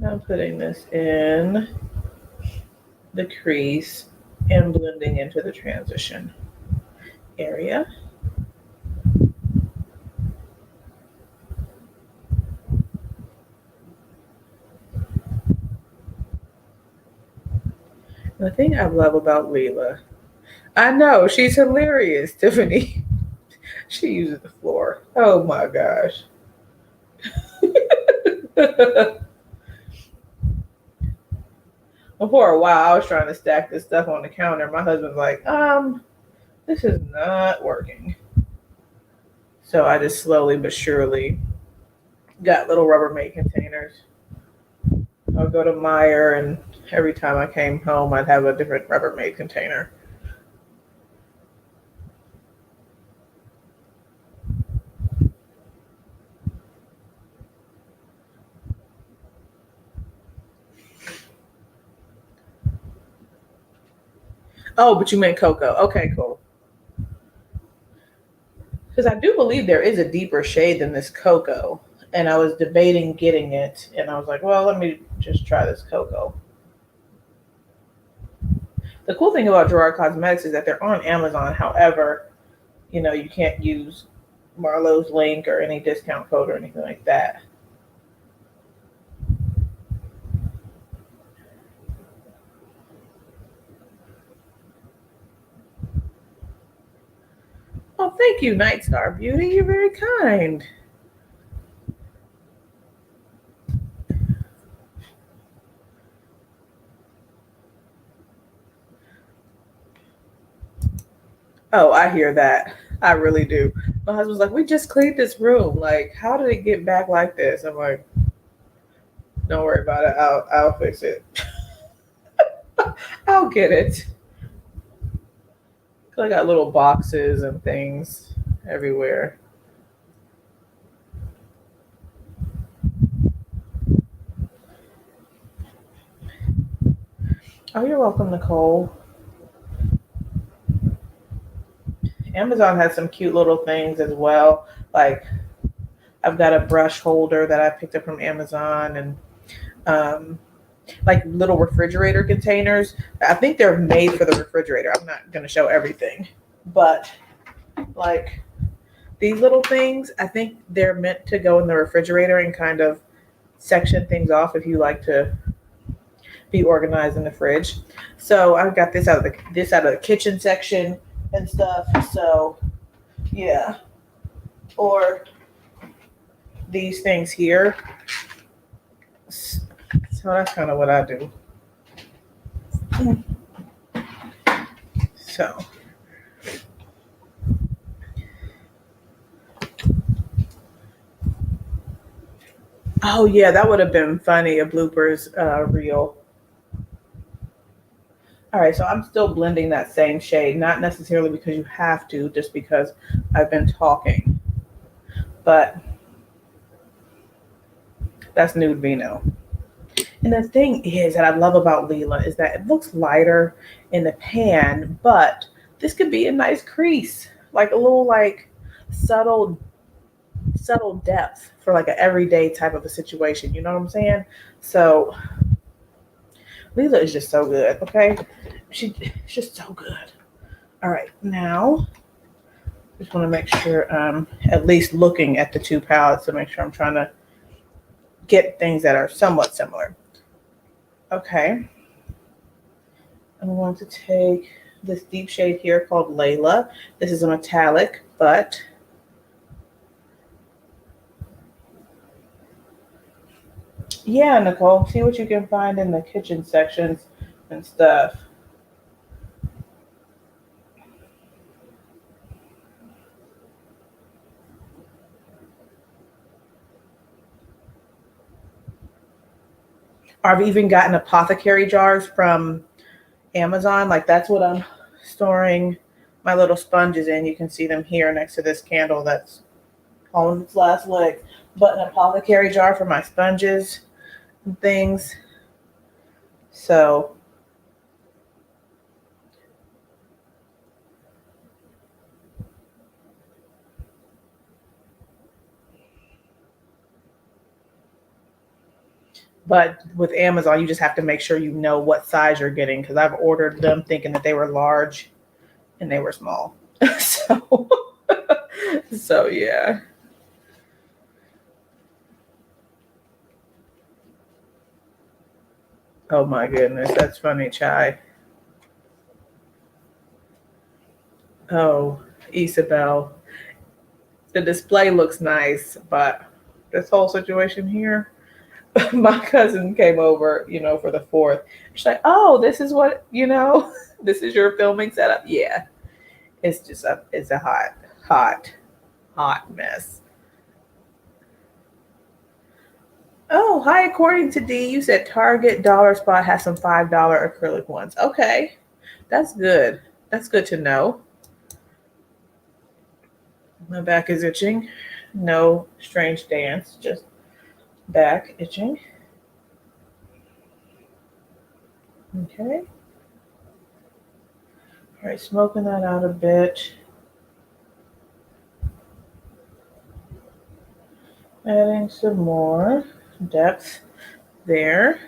A: I'm putting this in the crease and blending into the transition area. The thing I love about Leela, I know she's hilarious, Tiffany. She uses the floor. Oh my gosh. Well, for a while, I was trying to stack this stuff on the counter. My husband's like, this is not working. So I just slowly but surely got little Rubbermaid containers. I would go to Meijer, and every time I came home, I'd have a different Rubbermaid container. Oh, but you meant cocoa. Okay, cool. Because I do believe there is a deeper shade than this cocoa. And I was debating getting it. And I was like, well, let me just try this cocoa. The cool thing about Gerard Cosmetics is that they're on Amazon. However, you can't use Marlo's link or any discount code or anything like that. Oh, thank you, Night Star Beauty. You're very kind. Oh, I hear that. I really do. My husband's like, we just cleaned this room. Like, how did it get back like this? I'm like, don't worry about it. I'll fix it. I'll get it. I got little boxes and things everywhere. Oh, you're welcome, Nicole. Amazon has some cute little things as well. Like I've got a brush holder that I picked up from Amazon, and um, like little refrigerator containers. I think they're made for the refrigerator. I'm not going to show everything, but like these little things, I think they're meant to go in the refrigerator and kind of section things off if you like to be organized in the fridge. So I've got this out of the kitchen section and stuff. So yeah, or these things here. So that's kind of what I do. So oh yeah, that would have been funny, a bloopers reel. All right, so I'm still blending that same shade, not necessarily because you have to, just because I've been talking. But that's nude vino. And the thing is that I love about Lila is that it looks lighter in the pan, but this could be a nice crease, like a little like subtle subtle depth for like an everyday type of a situation. You know what I'm saying? So Lila is just so good. Okay, she's just so good. All right, now just want to make sure at least looking at the two palettes to make sure I'm trying to get things that are somewhat similar. Okay, I'm going to take this deep shade here called Layla. This is a metallic, but yeah, Nicole, see what you can find in the kitchen sections and stuff. I've even gotten apothecary jars from Amazon. Like that's what I'm storing my little sponges in. You can see them here next to this candle that's on its last leg. But an apothecary jar for my sponges and things. So, but with Amazon, you just have to make sure you know what size you're getting because I've ordered them thinking that they were large and they were small. so, so yeah. Oh my goodness, that's funny, Chai. Oh, Isabel. The display looks nice, but this whole situation here, my cousin came over, for the fourth. She's like, "Oh, this is what this is your filming setup." Yeah, it's a hot, hot mess. Oh, hi. According to D, you said Target Dollar Spot has some $5 acrylic ones. Okay, that's good. That's good to know. My back is itching. No strange dance, just back itching. Okay. All right, smoking that out a bit. Adding some more depth there.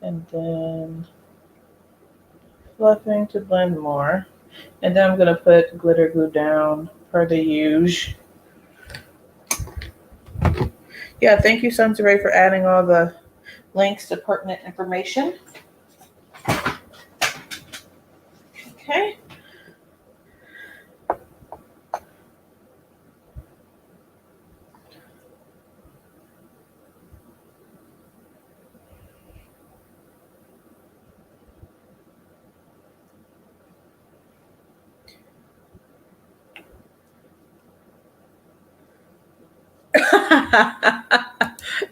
A: And then fluffing to blend more. And then I'm going to put glitter glue down per the usual. Yeah, thank you, Sunsaray, for adding all the links to pertinent information. Okay.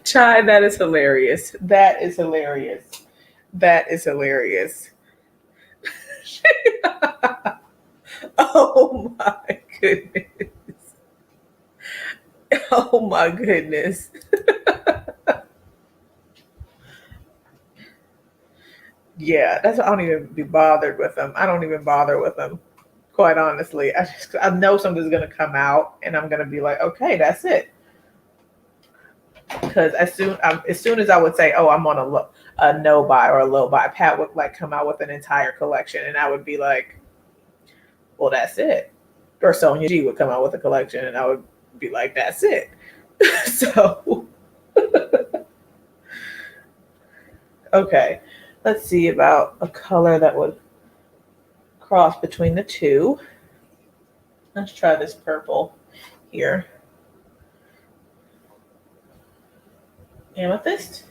A: Chai, that is hilarious. That is hilarious. That is hilarious. Oh my goodness. Oh my goodness. Yeah, that's why I don't even be bothered with them. I don't even bother with them, quite honestly. I know something's gonna come out, and I'm gonna be like, okay, that's it. Because as soon as I would say, oh, I'm on a no buy or a low buy, Pat would like come out with an entire collection, and I would be like, well, that's it. Or Sonia G would come out with a collection, and I would be like, that's it. So okay, let's see about a color that would cross between the two. Let's try this purple here. Amethyst.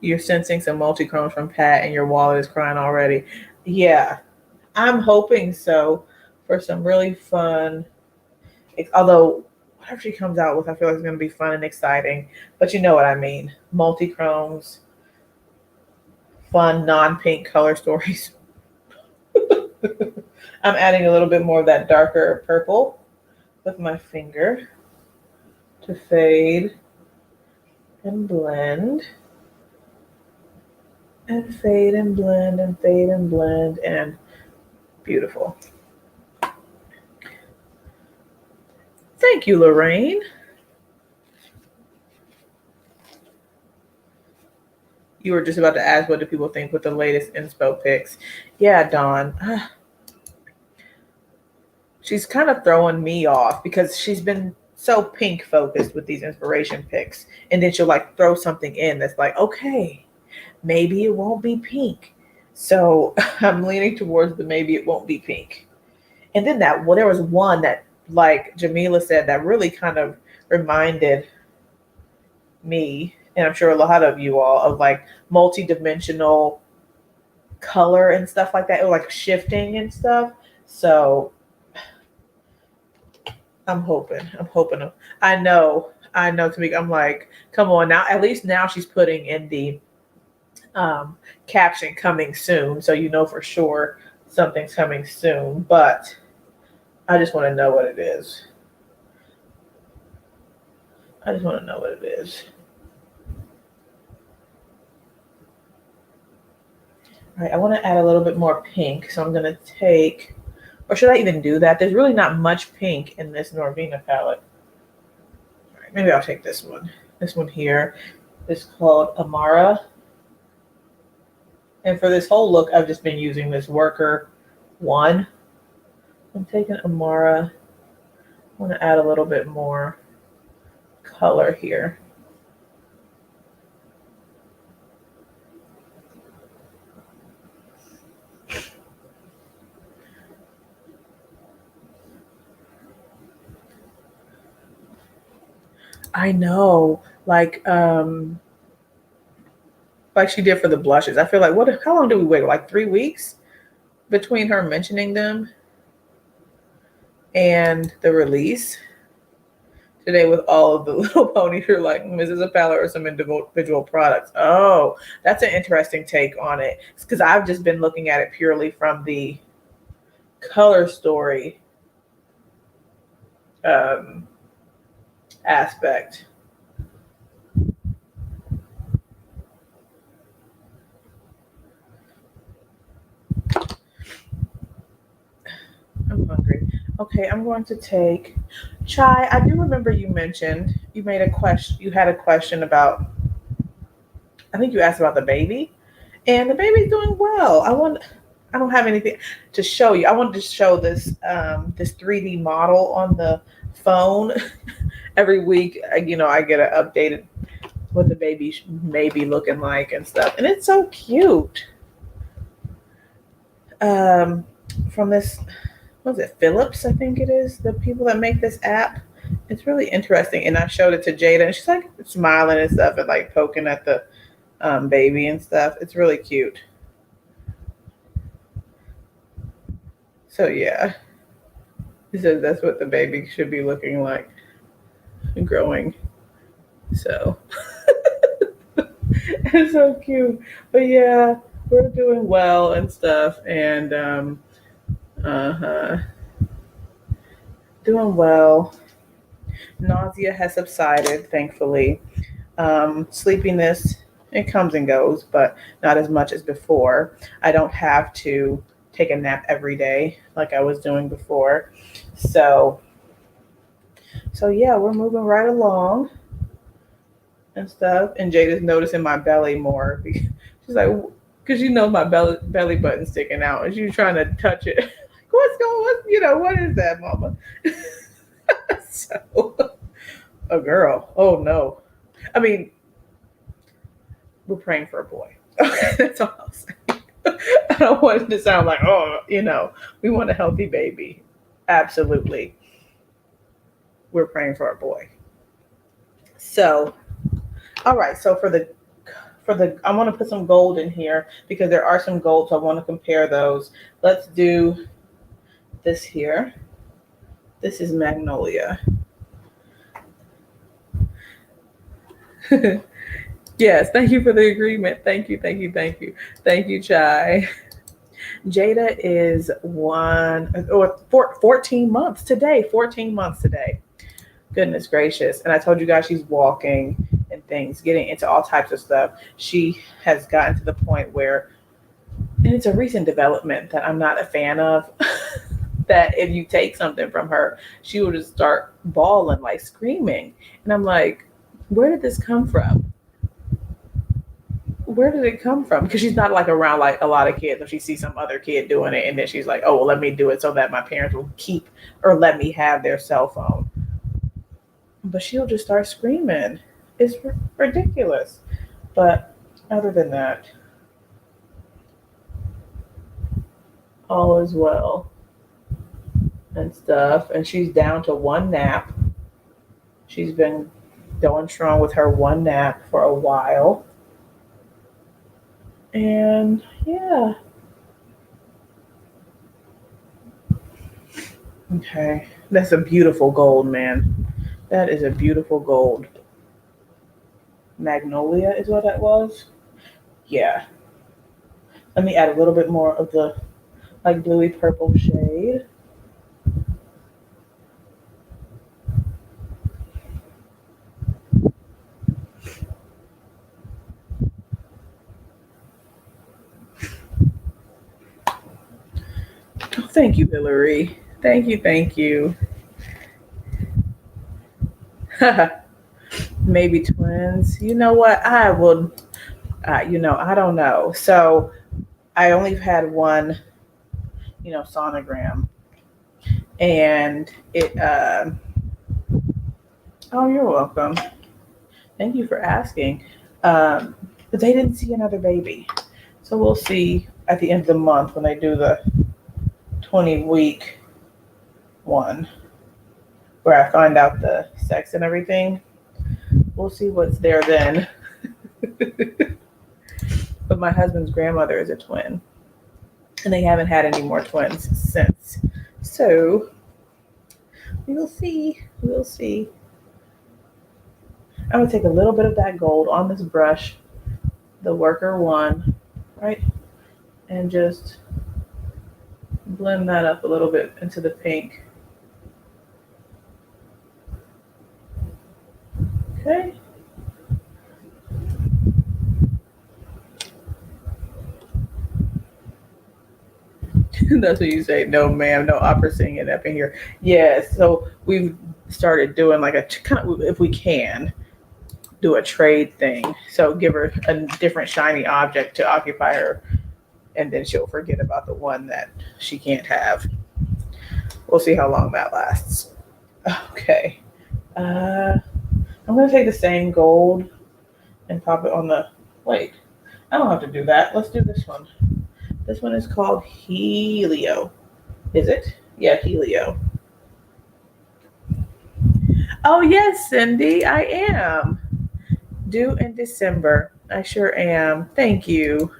A: You're sensing some multi-chromes from Pat, and your wallet is crying already. Yeah, I'm hoping so for some really fun. Although whatever she comes out with, I feel like it's going to be fun and exciting. But you know what I mean. Multi-chromes, fun, non-pink color stories. I'm adding a little bit more of that darker purple with my finger to fade and blend. And fade and blend and fade and blend, and beautiful. Thank you, Lorraine. You were just about to ask, what do people think with the latest inspo pics? Yeah, Dawn. She's kind of throwing me off because she's been so pink focused with these inspiration pics. And then she'll like throw something in that's like, okay, maybe it won't be pink. So I'm leaning towards the maybe it won't be pink. And then there was one that, like Jamila said, that really kind of reminded me, and I'm sure a lot of you all, of like multi-dimensional color and stuff like that, or like shifting and stuff. So I'm hoping. I know, Tamika. I'm like, come on now. At least now she's putting in the caption coming soon, so you know for sure something's coming soon. But I just want to know what it is. I just want to know what it is. All right, I want to add a little bit more pink, so I'm going to take, or should I even do that? There's really not much pink in this Norvina palette. All right, maybe I'll take this one. This one here is called Amara. And for this whole look, I've just been using this Worker 1. I'm taking Amara. I want to add a little bit more color here. I know, like she did for the blushes. I feel like how long do we wait? Like 3 weeks between her mentioning them and the release today with all of the little ponies. You're like, Mrs. A palette or some individual products. Oh, that's an interesting take on it. It's because I've just been looking at it purely from the color story aspect. I'm hungry. Okay, I'm going to take Chai. I do remember you mentioned you made a question. You had a question about. I think you asked about the baby, and the baby's doing well. I don't have anything to show you. I wanted to show this this 3D model on the phone. Every week, I get an updated what the baby may be looking like and stuff, and it's so cute. From this, was it Philips? I think it is the people that make this app. It's really interesting, and I showed it to Jada, and she's like smiling and stuff, and like poking at the baby and stuff. It's really cute. So yeah, he says that's what the baby should be looking like, growing. So it's so cute. But yeah, we're doing well and stuff, and uh-huh, doing well. Nausea has subsided, thankfully. Sleepiness, it comes and goes, but not as much as before. I don't have to take a nap every day like I was doing before. So, so yeah, we're moving right along and stuff. And Jada's noticing my belly more. She's like, because you know my belly button sticking out, and she's trying to touch it. Like, what's going? What is that, Mama? So, a girl. Oh no. I mean, we're praying for a boy. Okay, that's all I'll say. I don't want it to sound like, oh, we want a healthy baby. Absolutely. We're praying for a boy. So, all right. So I want to put some gold in here because there are some golds. So I want to compare those. Let's do this here. This is Magnolia. Yes, thank you for the agreement. Thank you, thank you, thank you. Thank you, Chai. Jada is 14 months today. 14 months today. Goodness gracious. And I told you guys she's walking and things, getting into all types of stuff. She has gotten to the point where, and it's a recent development that I'm not a fan of, that if you take something from her, she will just start bawling, like screaming. And I'm like, where did this come from? Where did it come from? Because she's not like around like a lot of kids. If she sees some other kid doing it, and then she's like, "Oh, well, let me do it so that my parents will keep or let me have their cell phone." But she'll just start screaming. It's ridiculous. But other than that, all is well and stuff. And she's down to one nap. She's been going strong with her one nap for a while. And yeah. Okay. That's a beautiful gold, man. That is a beautiful gold. Magnolia is what that was. Yeah. Let me add a little bit more of the like bluey purple shade. Oh, thank you, Hillary. Thank you, thank you. Maybe twins. You know what? I will. I don't know. So I only had one, sonogram, and it. Oh, you're welcome. Thank you for asking. But they didn't see another baby, so we'll see at the end of the month when they do the 20-week one, where I find out the sex and everything. We'll see what's there then. But my husband's grandmother is a twin, and they haven't had any more twins since. So we'll see. We'll see. I'm gonna take a little bit of that gold on this brush, the worker one, right, and just blend that up a little bit into the pink. Okay. That's what you say. No, ma'am, no opera singing up in here. Yeah, so we've started doing like a kind of, if we can, do a trade thing. So give her a different shiny object to occupy her, and then she'll forget about the one that she can't have. We'll see how long that lasts. Okay. I'm going to take the same gold and pop it on the, wait, I don't have to do that. Let's do this one. This one is called Helio. Is it? Yeah, Helio. Oh, yes, Cindy, I am. Due in December. I sure am. Thank you.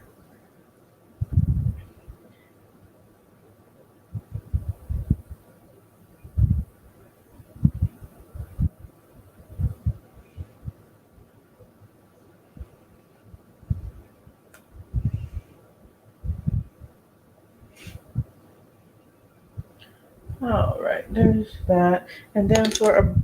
A: right, there's that. And then for a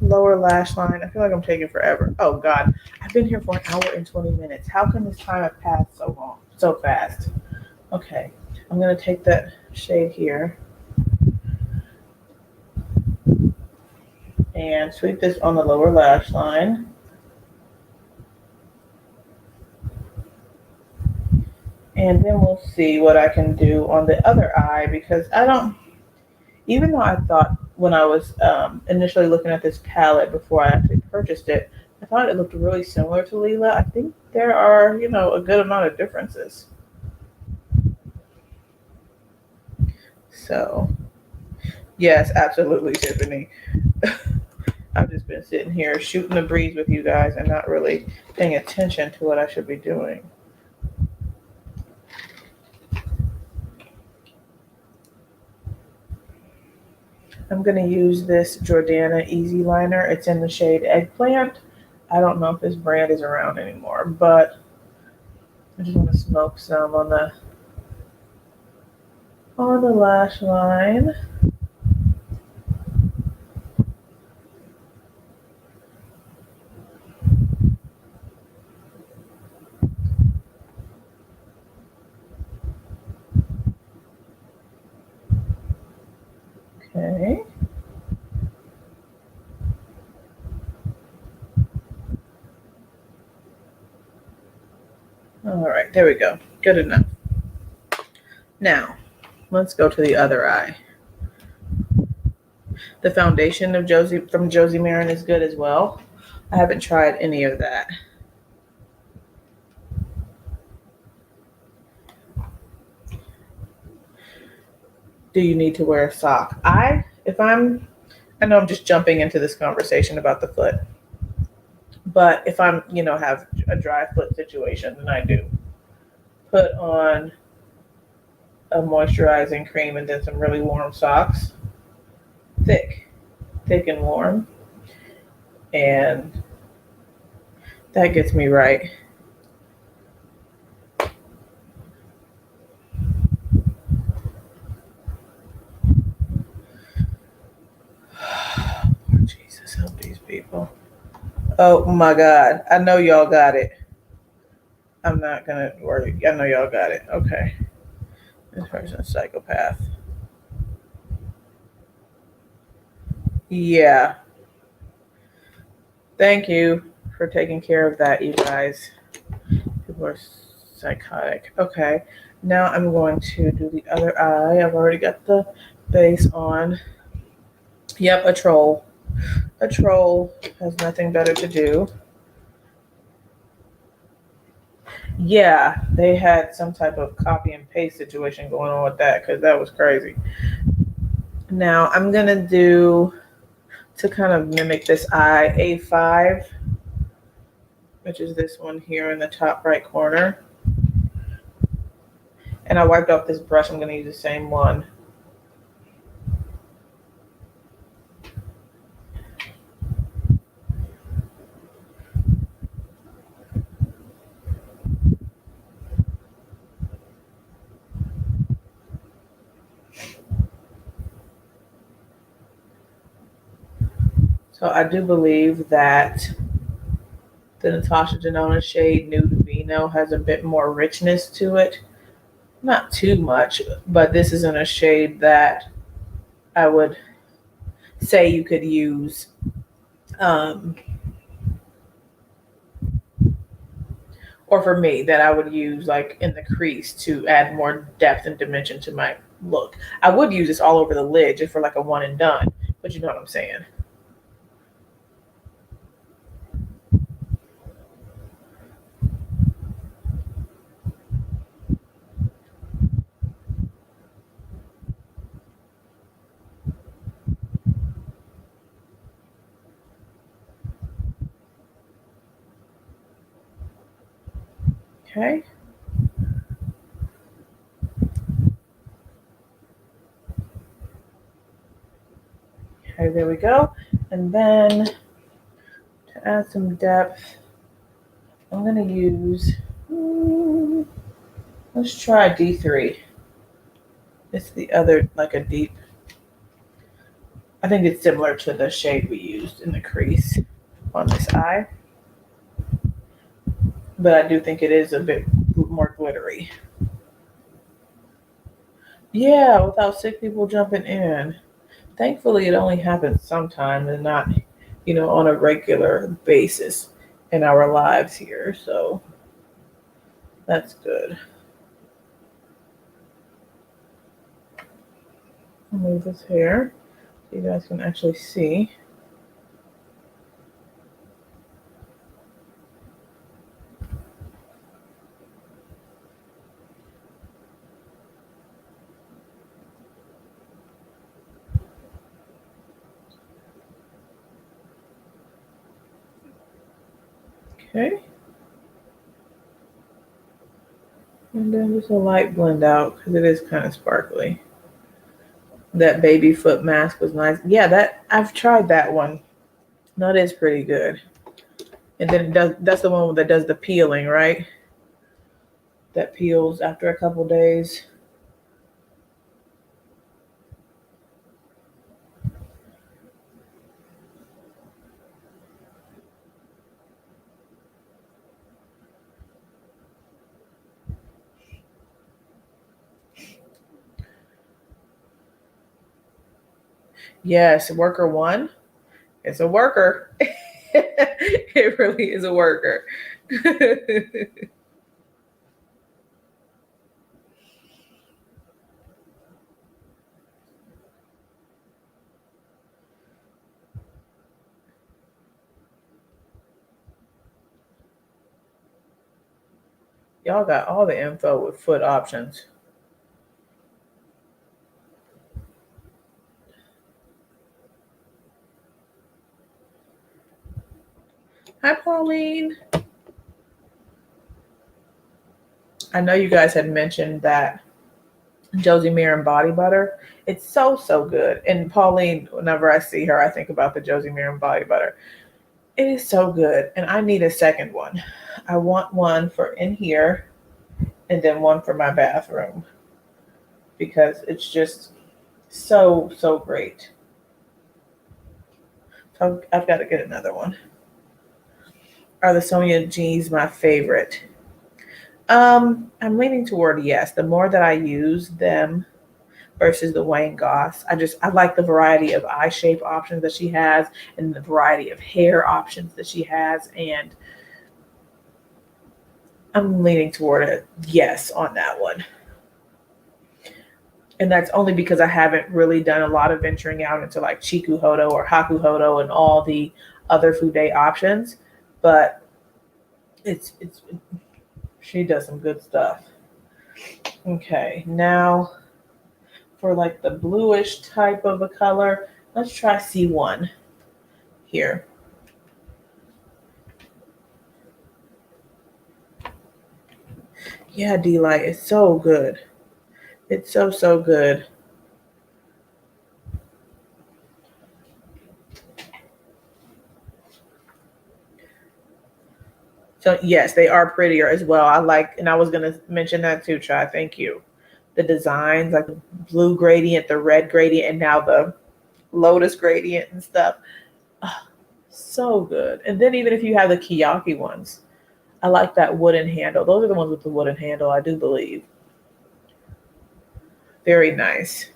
A: lower lash line, I feel like I'm taking forever. Oh God, I've been here for an hour and 20 minutes. How can this time have passed so long, so fast? Okay, I'm gonna take that shade here and sweep this on the lower lash line. And then we'll see what I can do on the other eye, because I don't, even though I thought when I was initially looking at this palette before I actually purchased it, I thought it looked really similar to Leela. I think there are, a good amount of differences. So, yes, absolutely, Tiffany. I've just been sitting here shooting the breeze with you guys and not really paying attention to what I should be doing. I'm going to use this Jordana Easy Liner. It's in the shade Eggplant. I don't know if this brand is around anymore, but I just want to smoke some on the lash line. Okay. All right, there we go. Good enough. Now, let's go to the other eye. The foundation of Josie Maran is good as well. I haven't tried any of that. Do you need to wear a sock? I know I'm just jumping into this conversation about the foot, but if I'm, have a dry foot situation, then I do put on a moisturizing cream and then some really warm socks, thick and warm, and that gets me right. Lord Jesus, help these people. Oh my God, I know y'all got it. I'm not gonna worry. I know y'all got it. Okay. This person's a psychopath. Yeah. Thank you for taking care of that, you guys. People are psychotic. Okay. Now I'm going to do the other eye. I've already got the base on. Yep, a troll. A troll has nothing better to do. Yeah, they had some type of copy and paste situation going on with that, because that was crazy. Now I'm going to do, to kind of mimic this eye, A5, which is this one here in the top right corner. And I wiped off this brush. I'm going to use the same one. So I do believe that the Natasha Denona shade Nude Vino has a bit more richness to it. Not too much, but this isn't a shade that I would say you could use or for me, that I would use like in the crease to add more depth and dimension to my look. I would use this all over the lid just for like a one and done, but you know what I'm saying. Okay. Okay, there we go. And then to add some depth, I'm going to use, let's try D3. It's the other, like a deep I think it's similar to the shade we used in the crease on this eye. But I do think it is a bit more glittery. Yeah, without sick people jumping in. Thankfully, it only happens sometimes and not, on a regular basis in our lives here. So that's good. I'll move this here so you guys can actually see. Okay. And then just a light blend out because it is kind of sparkly. That baby foot mask was nice. Yeah, I've tried that one. That is pretty good. And then that's the one that does the peeling, right? That peels after a couple days. Yes, worker one. It's a worker. It really is a worker. Y'all got all the info with foot options. Hi, Pauline. I know you guys had mentioned that Josie Marin body butter. It's so, so good. And Pauline, whenever I see her, I think about the Josie Marin body butter. It is so good. And I need a second one. I want one for in here and then one for my bathroom because it's just so, so great. So I've got to get another one. Are the Sonia G's my favorite? I'm leaning toward yes. The more that I use them versus the Wayne Goss, I like the variety of eye shape options that she has and the variety of hair options that she has, and I'm leaning toward a yes on that one. And that's only because I haven't really done a lot of venturing out into like Chiku Hodo or Haku Hodo and all the other Fude options, but it's she does some good stuff. Okay, now for like the bluish type of a color, let's try C1 here. Yeah, D-Light, it's so good. It's so, so good. So yes, they are prettier as well. And I was gonna mention that too, Chai. Thank you. The designs, like the blue gradient, the red gradient, and now the lotus gradient and stuff. Oh, so good. And then even if you have the Kiyaki ones, I like that wooden handle. Those are the ones with the wooden handle, I do believe. Very nice.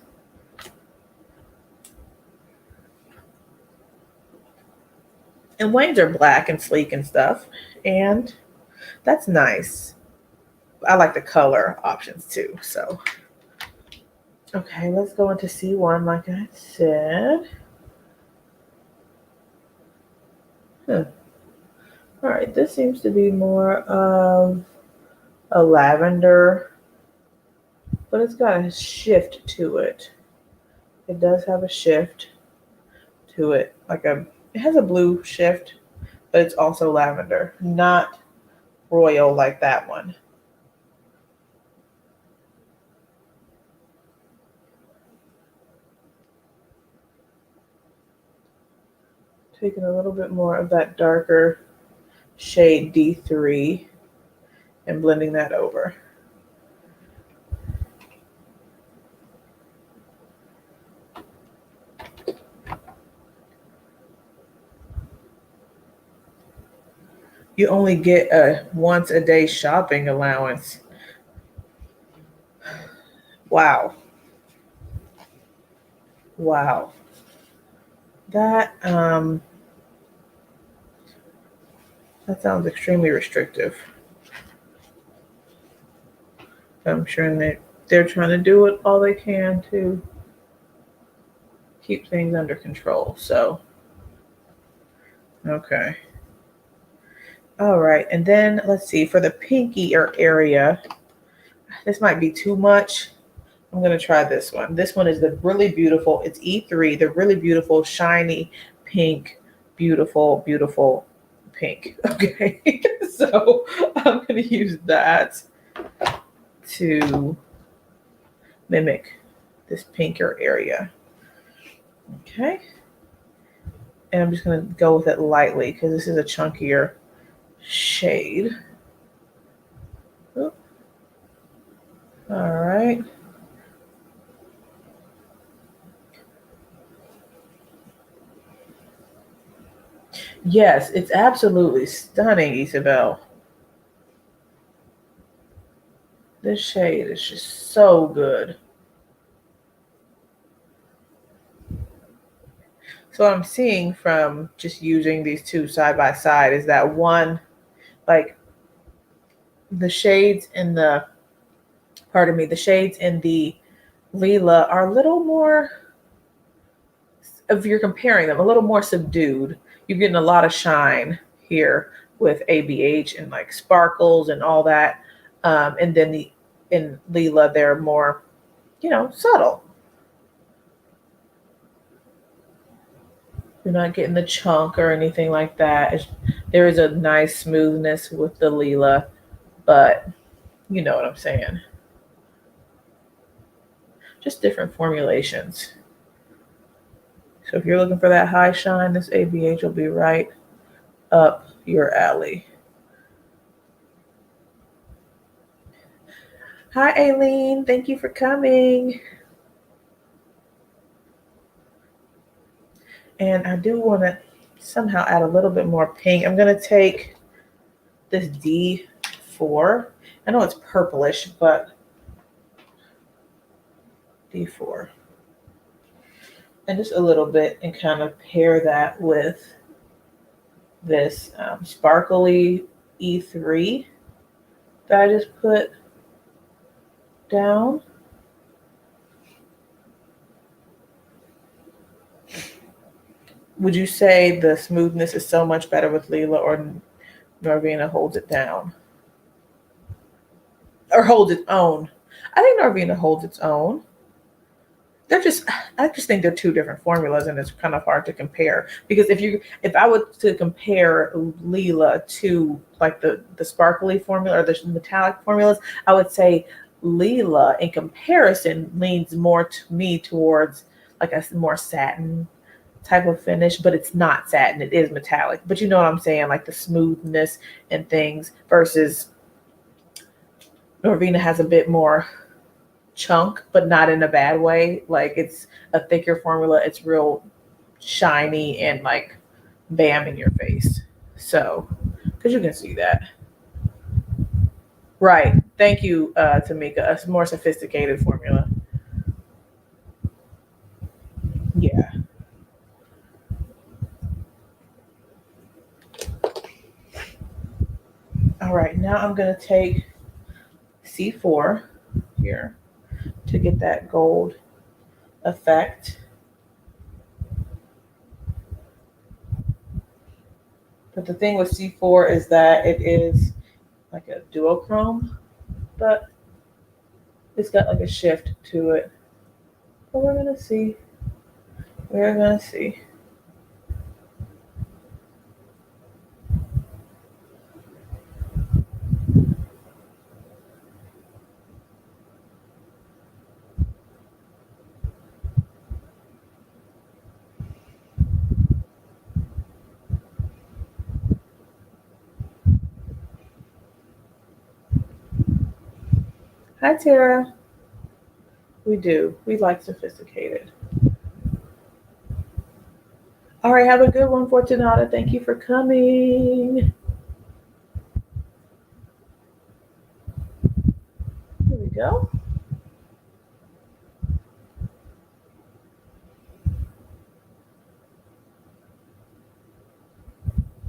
A: And Wayne's are black and sleek and stuff. And that's nice. I like the color options too. So, okay, let's go into C1 like I said. All right, this seems to be more of a lavender, but it's got a shift to it. It does have a shift to it. It has a blue shift, but it's also lavender, not royal like that one. Taking a little bit more of that darker shade D3 and blending that over. You only get a once a day shopping allowance. Wow. Wow. That sounds extremely restrictive. I'm sure they're trying to do it all they can to keep things under control. So, okay. All right. And then let's see, for the pinky area, this might be too much. I'm going to try this one. This one is the really beautiful, it's E3, the really beautiful, shiny, pink, beautiful, beautiful pink. Okay. So I'm going to use that to mimic this pinker area. Okay. And I'm just going to go with it lightly because this is a chunkier shade. Oop. All right. Yes, it's absolutely stunning, Isabel. This shade is just so good. So what I'm seeing from just using these two side by side is that one, like the shades in the, pardon me, the shades in the Lila are a little more, if you're comparing them, a little more subdued. You're getting a lot of shine here with ABH and like sparkles and all that. And then in Lila, they're more, subtle. You're not getting the chunk or anything like that. There is a nice smoothness with the Lila, but you know what I'm saying. Just different formulations. So if you're looking for that high shine, this ABH will be right up your alley. Hi, Aileen. Thank you for coming. And I do want to somehow add a little bit more pink. I'm going to take this D4. I know it's purplish, but D4. And just a little bit and kind of pair that with this sparkly E3 that I just put down. Would you say the smoothness is so much better with Lila, or Norvina holds it down? Or holds its own? I think Norvina holds its own. I just think they're two different formulas, and it's kind of hard to compare. Because if I were to compare Lila to like the sparkly formula or the metallic formulas, I would say Lila in comparison leans more to me towards like a more satin type of finish, but it's not satin, it is metallic. But you know what I'm saying, like the smoothness and things, versus Norvina has a bit more chunk, but not in a bad way. Like it's a thicker formula, it's real shiny and like bam in your face. So, because you can see that. Right. Thank you, Tamika. A more sophisticated formula. Yeah. All right. Now I'm going to take C4 here to get that gold effect. But the thing with C4 is that it is like a duochrome, but it's got like a shift to it. But we're going to see. We're going to see. Hi, Tara. We do. We like sophisticated. All right, have a good one, Fortunata. Thank you for coming. go.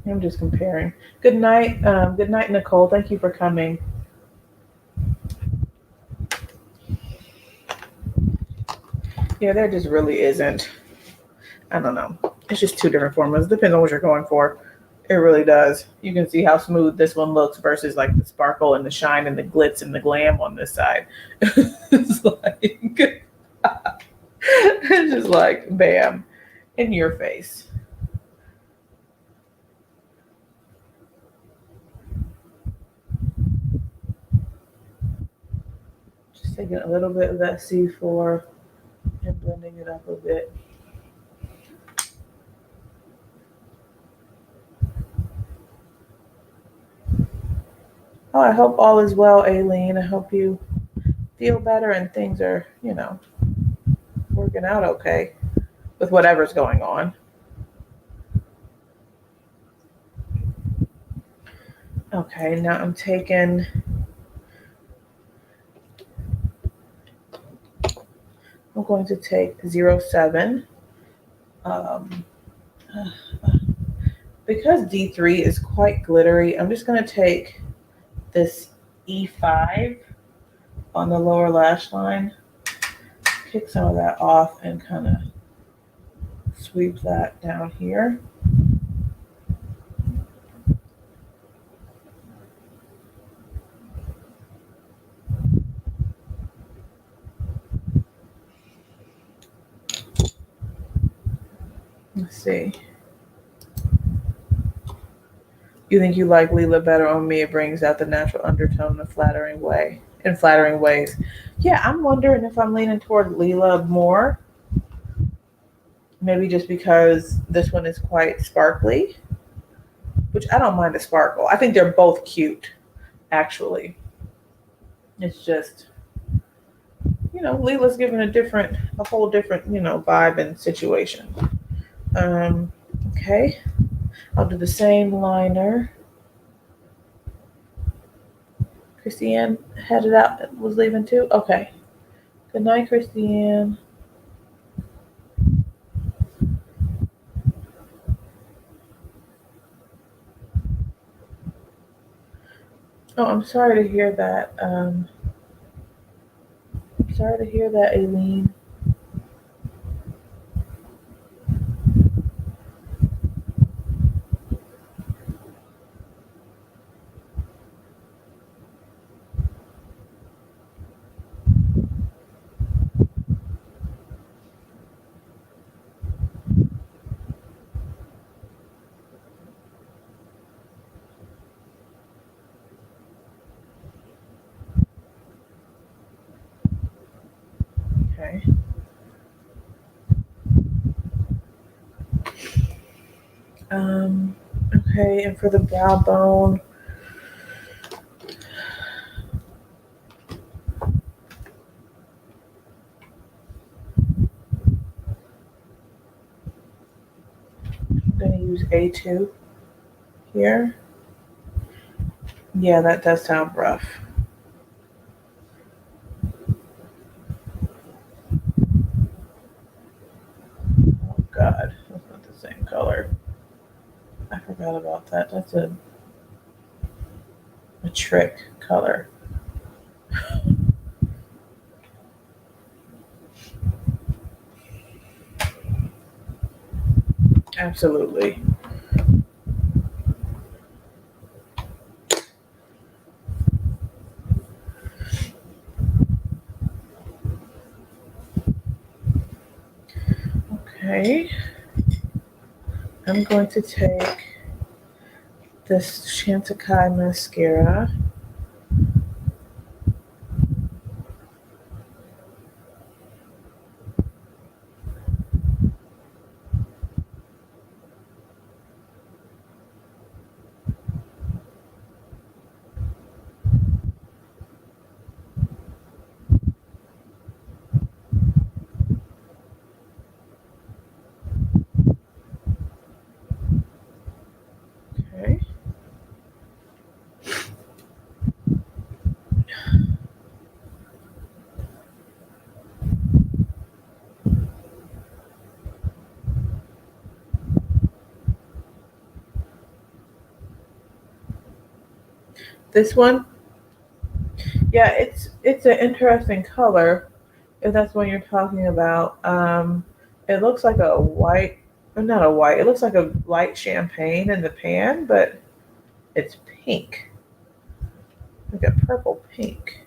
A: I'm just comparing. Good night. Good night, Nicole. Thank you for coming. Yeah, there just really isn't. I don't know. It's just two different formulas. Depends on what you're going for. It really does. You can see how smooth this one looks versus like the sparkle and the shine and the glitz and the glam on this side. It's like it's just like bam in your face. Just taking a little bit of that C4 and blending it up a bit. Oh, I hope all is well, Aileen. I hope you feel better and things are, working out okay with whatever's going on. Okay, now I'm going to take 07. Um, because D3 is quite glittery, I'm just going to take this E5 on the lower lash line, kick some of that off and kind of sweep that down here. Let's see. You think you like Leela better on me? It brings out the natural undertone in a flattering way. In flattering ways. Yeah, I'm wondering if I'm leaning toward Leela more. Maybe just because this one is quite sparkly, which I don't mind the sparkle. I think they're both cute, actually. It's just, Leela's giving a whole different, vibe and situation. Okay, I'll do the same liner. Christiane headed out, was leaving too? Okay. Good night, Christiane. Oh, I'm sorry to hear that. I'm sorry to hear that, Aileen. Okay. Okay, and for the brow bone, I'm gonna use A2 here. Yeah, that does sound rough. Oh God, that's not the same color. I forgot about that. That's a trick color. Absolutely. Okay. I'm going to take this Chantecaille mascara. Okay. This one, yeah, it's an interesting color. If that's what you're talking about, it looks like a white, not a white. It looks like a light champagne in the pan, but it's pink, like a purple pink.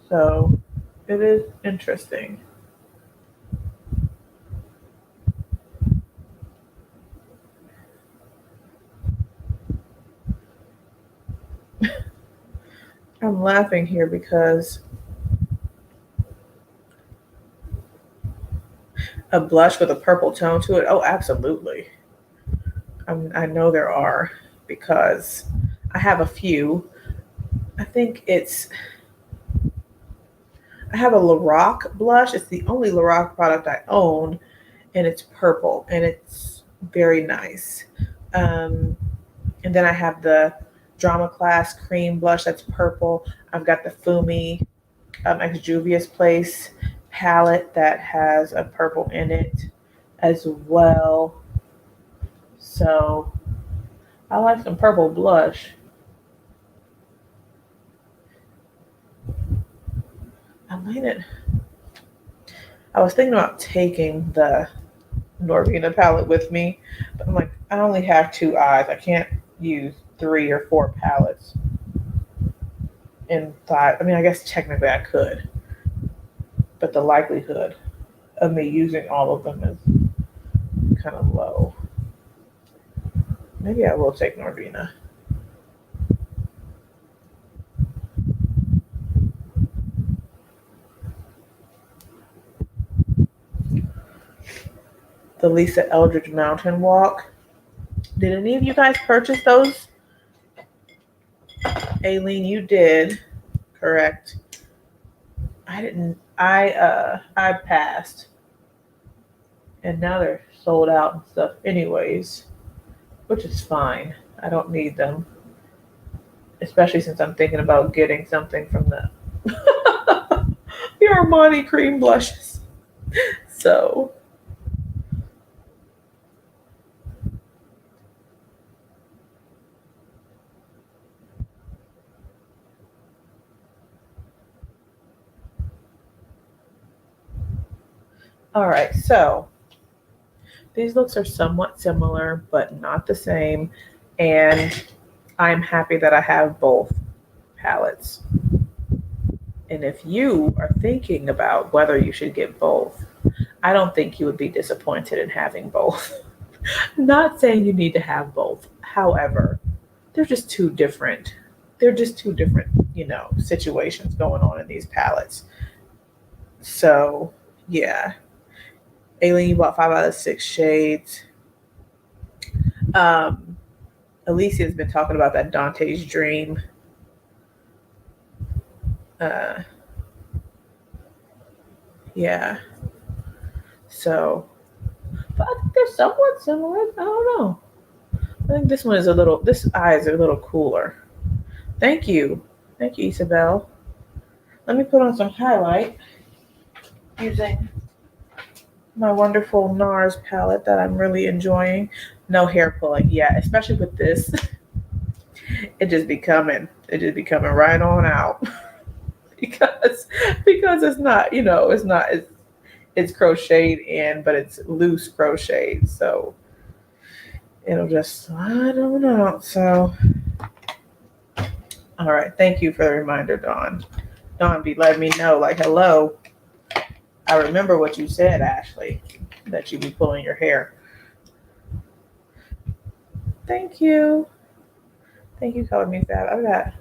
A: So it is interesting. I'm laughing here because a blush with a purple tone to it. Oh, absolutely. I know there are because I have a few. I think I have a Lorac blush. It's the only Lorac product I own, and it's purple, and it's very nice. Um, and then I have the Drama Class cream blush that's purple. I've got the Fumi Ex Juvia's Place palette that has a purple in it as well. So I like some purple blush. I made it. I was thinking about taking the Norvina palette with me, but I'm like, I only have two eyes. I can't use 3 or 4 palettes in 5. I mean, I guess technically I could, but the likelihood of me using all of them is kind of low. Maybe I will take Norvina. The Lisa Eldridge Mountain Walk. Did any of you guys purchase those? Aileen, you did. Correct. I didn't. I passed, and now they're sold out and stuff. Anyways, which is fine. I don't need them, especially since I'm thinking about getting something from the the Armani cream blushes. So, all right. So these looks are somewhat similar, but not the same, and I'm happy that I have both palettes. And if you are thinking about whether you should get both, I don't think you would be disappointed in having both. Not saying you need to have both. However, they're just two different. They're just two different, situations going on in these palettes. So, yeah. Aileen, you bought 5 out of 6 shades. Um, Alicia's been talking about that Dante's Dream. Uh, yeah. So, but I think they're somewhat similar. I don't know. I think this eye is a little cooler. Thank you. Thank you, Isabel. Let me put on some highlight using my wonderful NARS palette that I'm really enjoying. No hair pulling. Yeah, especially with this. It just be coming right on out. because it's not, it's crocheted in, but it's loose crocheted. So it'll just slide on out. So all right. Thank you for the reminder, Dawn. Dawn be letting me know, like, hello. I remember what you said, Ashley, that you be pulling your hair. Thank you. Thank you, Color Me Fab. I've got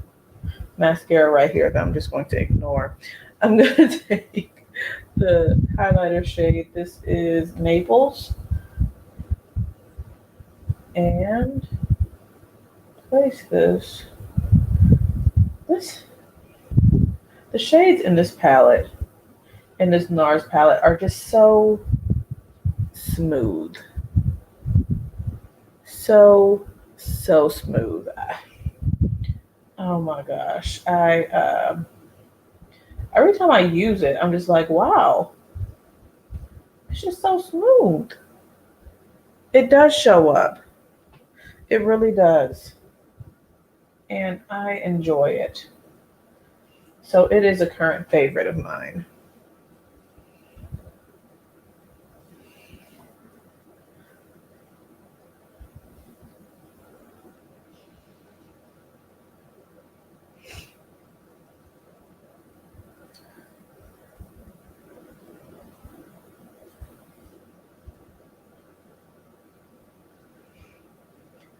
A: mascara right here that I'm just going to ignore. I'm going to take the highlighter shade. This is Naples. And place this. The shades in this palette, in this NARS palette, are just so smooth. So smooth. Oh my gosh. Every time I use it, I'm just like, wow, it's just so smooth. It does show up. It really does. and I enjoy it. So it is a current favorite of mine.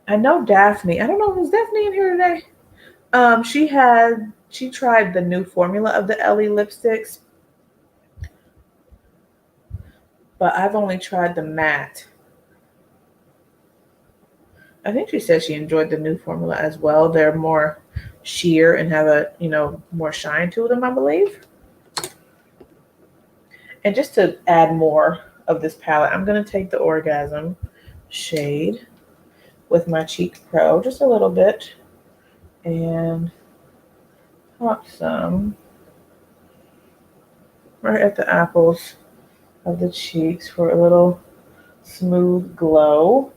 A: I know Daphne. I don't know, who's Daphne in here today? She tried the new formula of the Ellie lipsticks, but I've only tried the matte. I think she said she enjoyed the new formula as well. They're more sheer and have a, more shine to them, I believe. And just to add more of this palette, I'm going to take the Orgasm shade with my Cheek Pro just a little bit and pop some right at the apples of the cheeks for a little smooth glow.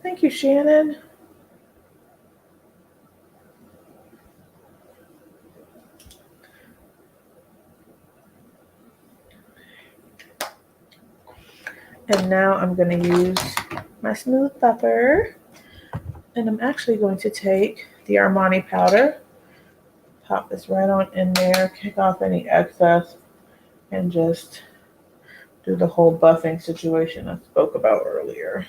A: Thank you, Shannon. And now I'm going to use my smooth pupper. And I'm actually going to take the Armani powder, pop this right on in there, kick off any excess, and just do the whole buffing situation I spoke about earlier.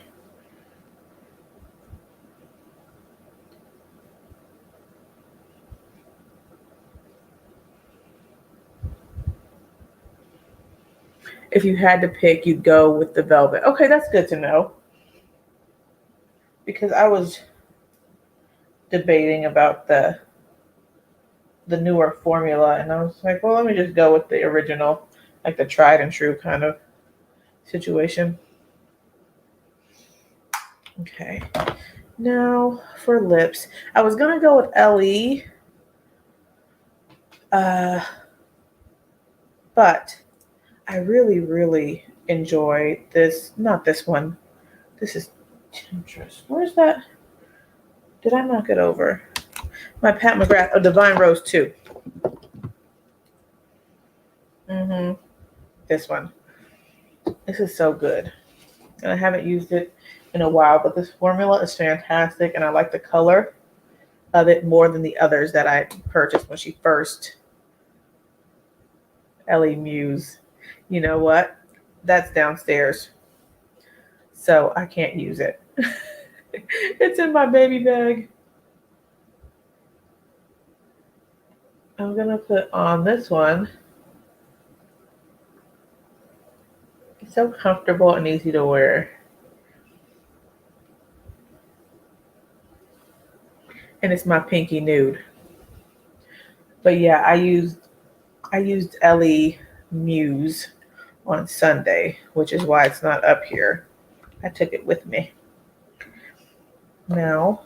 A: If you had to pick, you'd go with the velvet. Okay, that's good to know. Because I was debating about the newer formula, and I was like, well, let me just go with the original, like the tried and true kind of situation. Okay. Now for lips. I was gonna go with Ellie. But I really, really enjoy this. Not this one. This is Temptress. Where's that? Did I knock it over? My Pat McGrath. Oh, Divine Rose 2. This one. This is so good. And I haven't used it in a while, but this formula is fantastic. And I like the color of it more than the others that I purchased when she first. Ellie Muse. You know what? That's downstairs. So I can't use it. It's in my baby bag. I'm going to put on this one. It's so comfortable and easy to wear. And it's my pinky nude. But yeah, I used Ellie Muse on Sunday, which is why it's not up here. I took it with me. Now,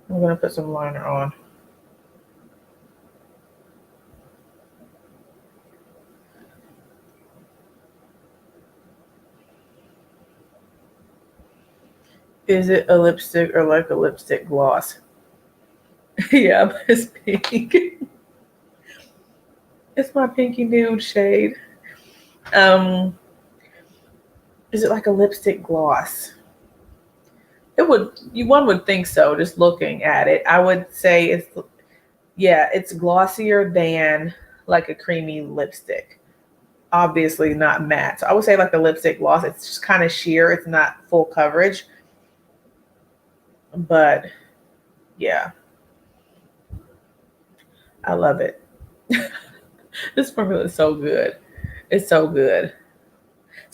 A: I'm going to put some liner on. Is it a lipstick or like a lipstick gloss? Yeah, it's pink. It's my pinky nude shade. Is it like a lipstick gloss? One would think so, just looking at it. I would say it's glossier than like a creamy lipstick. Obviously not matte. So I would say like a lipstick gloss. It's just kind of sheer. It's not full coverage. But yeah, I love it. This formula is so good. It's so good.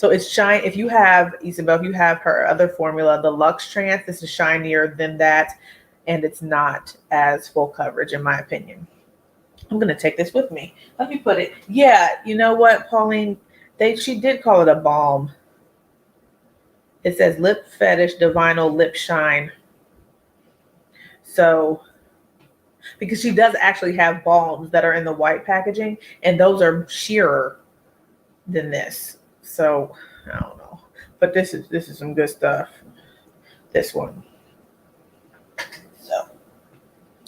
A: So it's shine. If you have, Isabel, if you have her other formula, the Luxe Trance, this is shinier than that. And it's not as full coverage, in my opinion. I'm going to take this with me. Let me put it. Yeah, you know what, Pauline? She did call it a balm. It says Lip Fetish Divinal Lip Shine. So, because she does actually have balms that are in the white packaging, and those are sheerer than this. So, I don't know. But this is some good stuff. This one.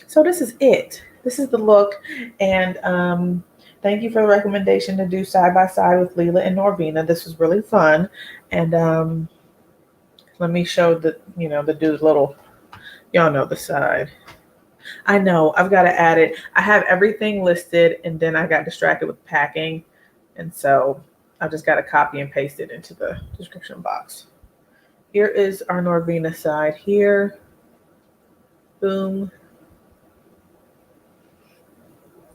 A: So this is it. This is the look. And thank you for the recommendation to do side by side with Leela and Norvina. This was really fun. And let me show the dude's little, y'all know the side. I know, I've got to add it. I have everything listed and then I got distracted with packing. And so I've just got to copy and paste it into the description box. Here is our Norvina side here. Boom.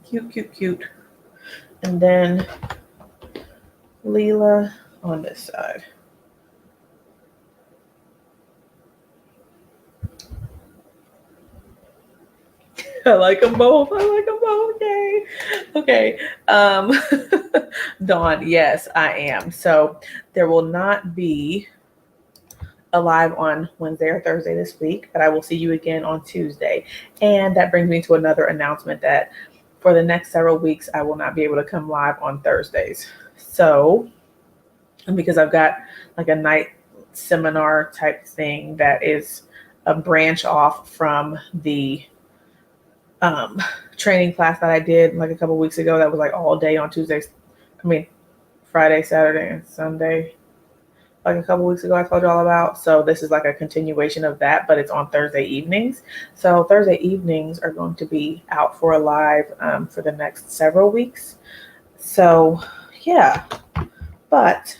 A: Cute, cute, cute. And then Leela on this side. I like them both. Yay. Okay. Dawn, yes, I am. So there will not be a live on Wednesday or Thursday this week, but I will see you again on Tuesday. And that brings me to another announcement that for the next several weeks, I will not be able to come live on Thursdays. So, because I've got like a night seminar type thing that is a branch off from the training class that I did like a couple weeks ago that was like all day on Friday, Saturday, and Sunday. Like a couple weeks ago I told you all about. So this is like a continuation of that, but it's on Thursday evenings. So Thursday evenings are going to be out for a live for the next several weeks. So yeah, but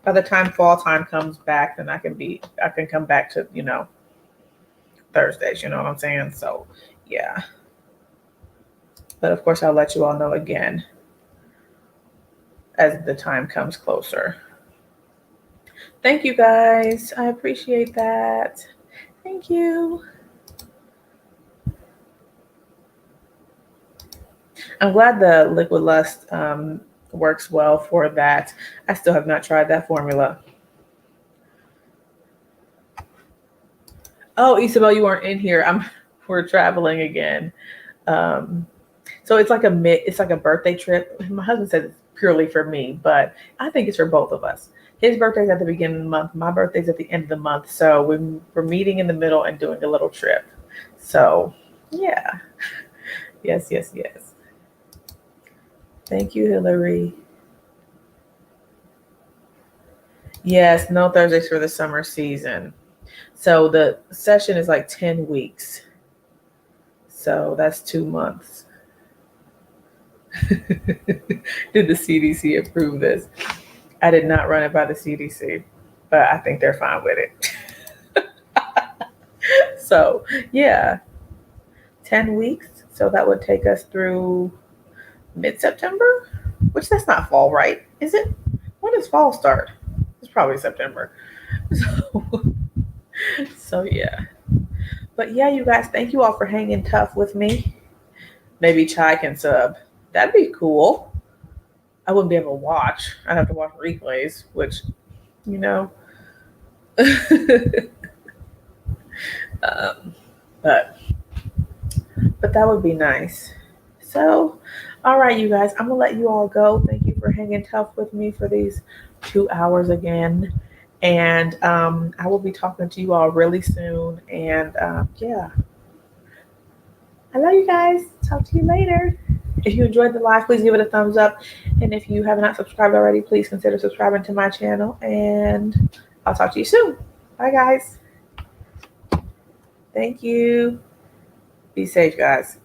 A: by the time fall time comes back, then I can come back to, Thursdays, you know what I'm saying? So yeah. But of course I'll let you all know again as the time comes closer. Thank you guys. I appreciate that. Thank you. I'm glad the Liquid Lust works well for that. I still have not tried that formula. Oh, Isabel, you weren't in here. We're traveling again. So it's like a birthday trip. My husband said it's purely for me, but I think it's for both of us. His birthday's at the beginning of the month. My birthday's at the end of the month. So we're meeting in the middle and doing a little trip. So yeah. Yes. Thank you, Hillary. Yes, no Thursdays for the summer season. So the session is like 10 weeks. So that's 2 months. Did the CDC approve this? I did not run it by the CDC, but I think they're fine with it. So yeah, 10 weeks. So that would take us through mid-September, which that's not fall, right? Is it? When does fall start? It's probably September. So yeah. But yeah, you guys, thank you all for hanging tough with me. Maybe Chai can sub. That'd be cool. I wouldn't be able to watch. I'd have to watch replays, which, but that would be nice. So, all right, you guys, I'm gonna let you all go. Thank you for hanging tough with me for these 2 hours again. And I will be talking to you all really soon. And yeah, I love you guys. Talk to you later. If you enjoyed the live, please give it a thumbs up. And if you have not subscribed already, please consider subscribing to my channel. And I'll talk to you soon. Bye, guys. Thank you. Be safe, guys.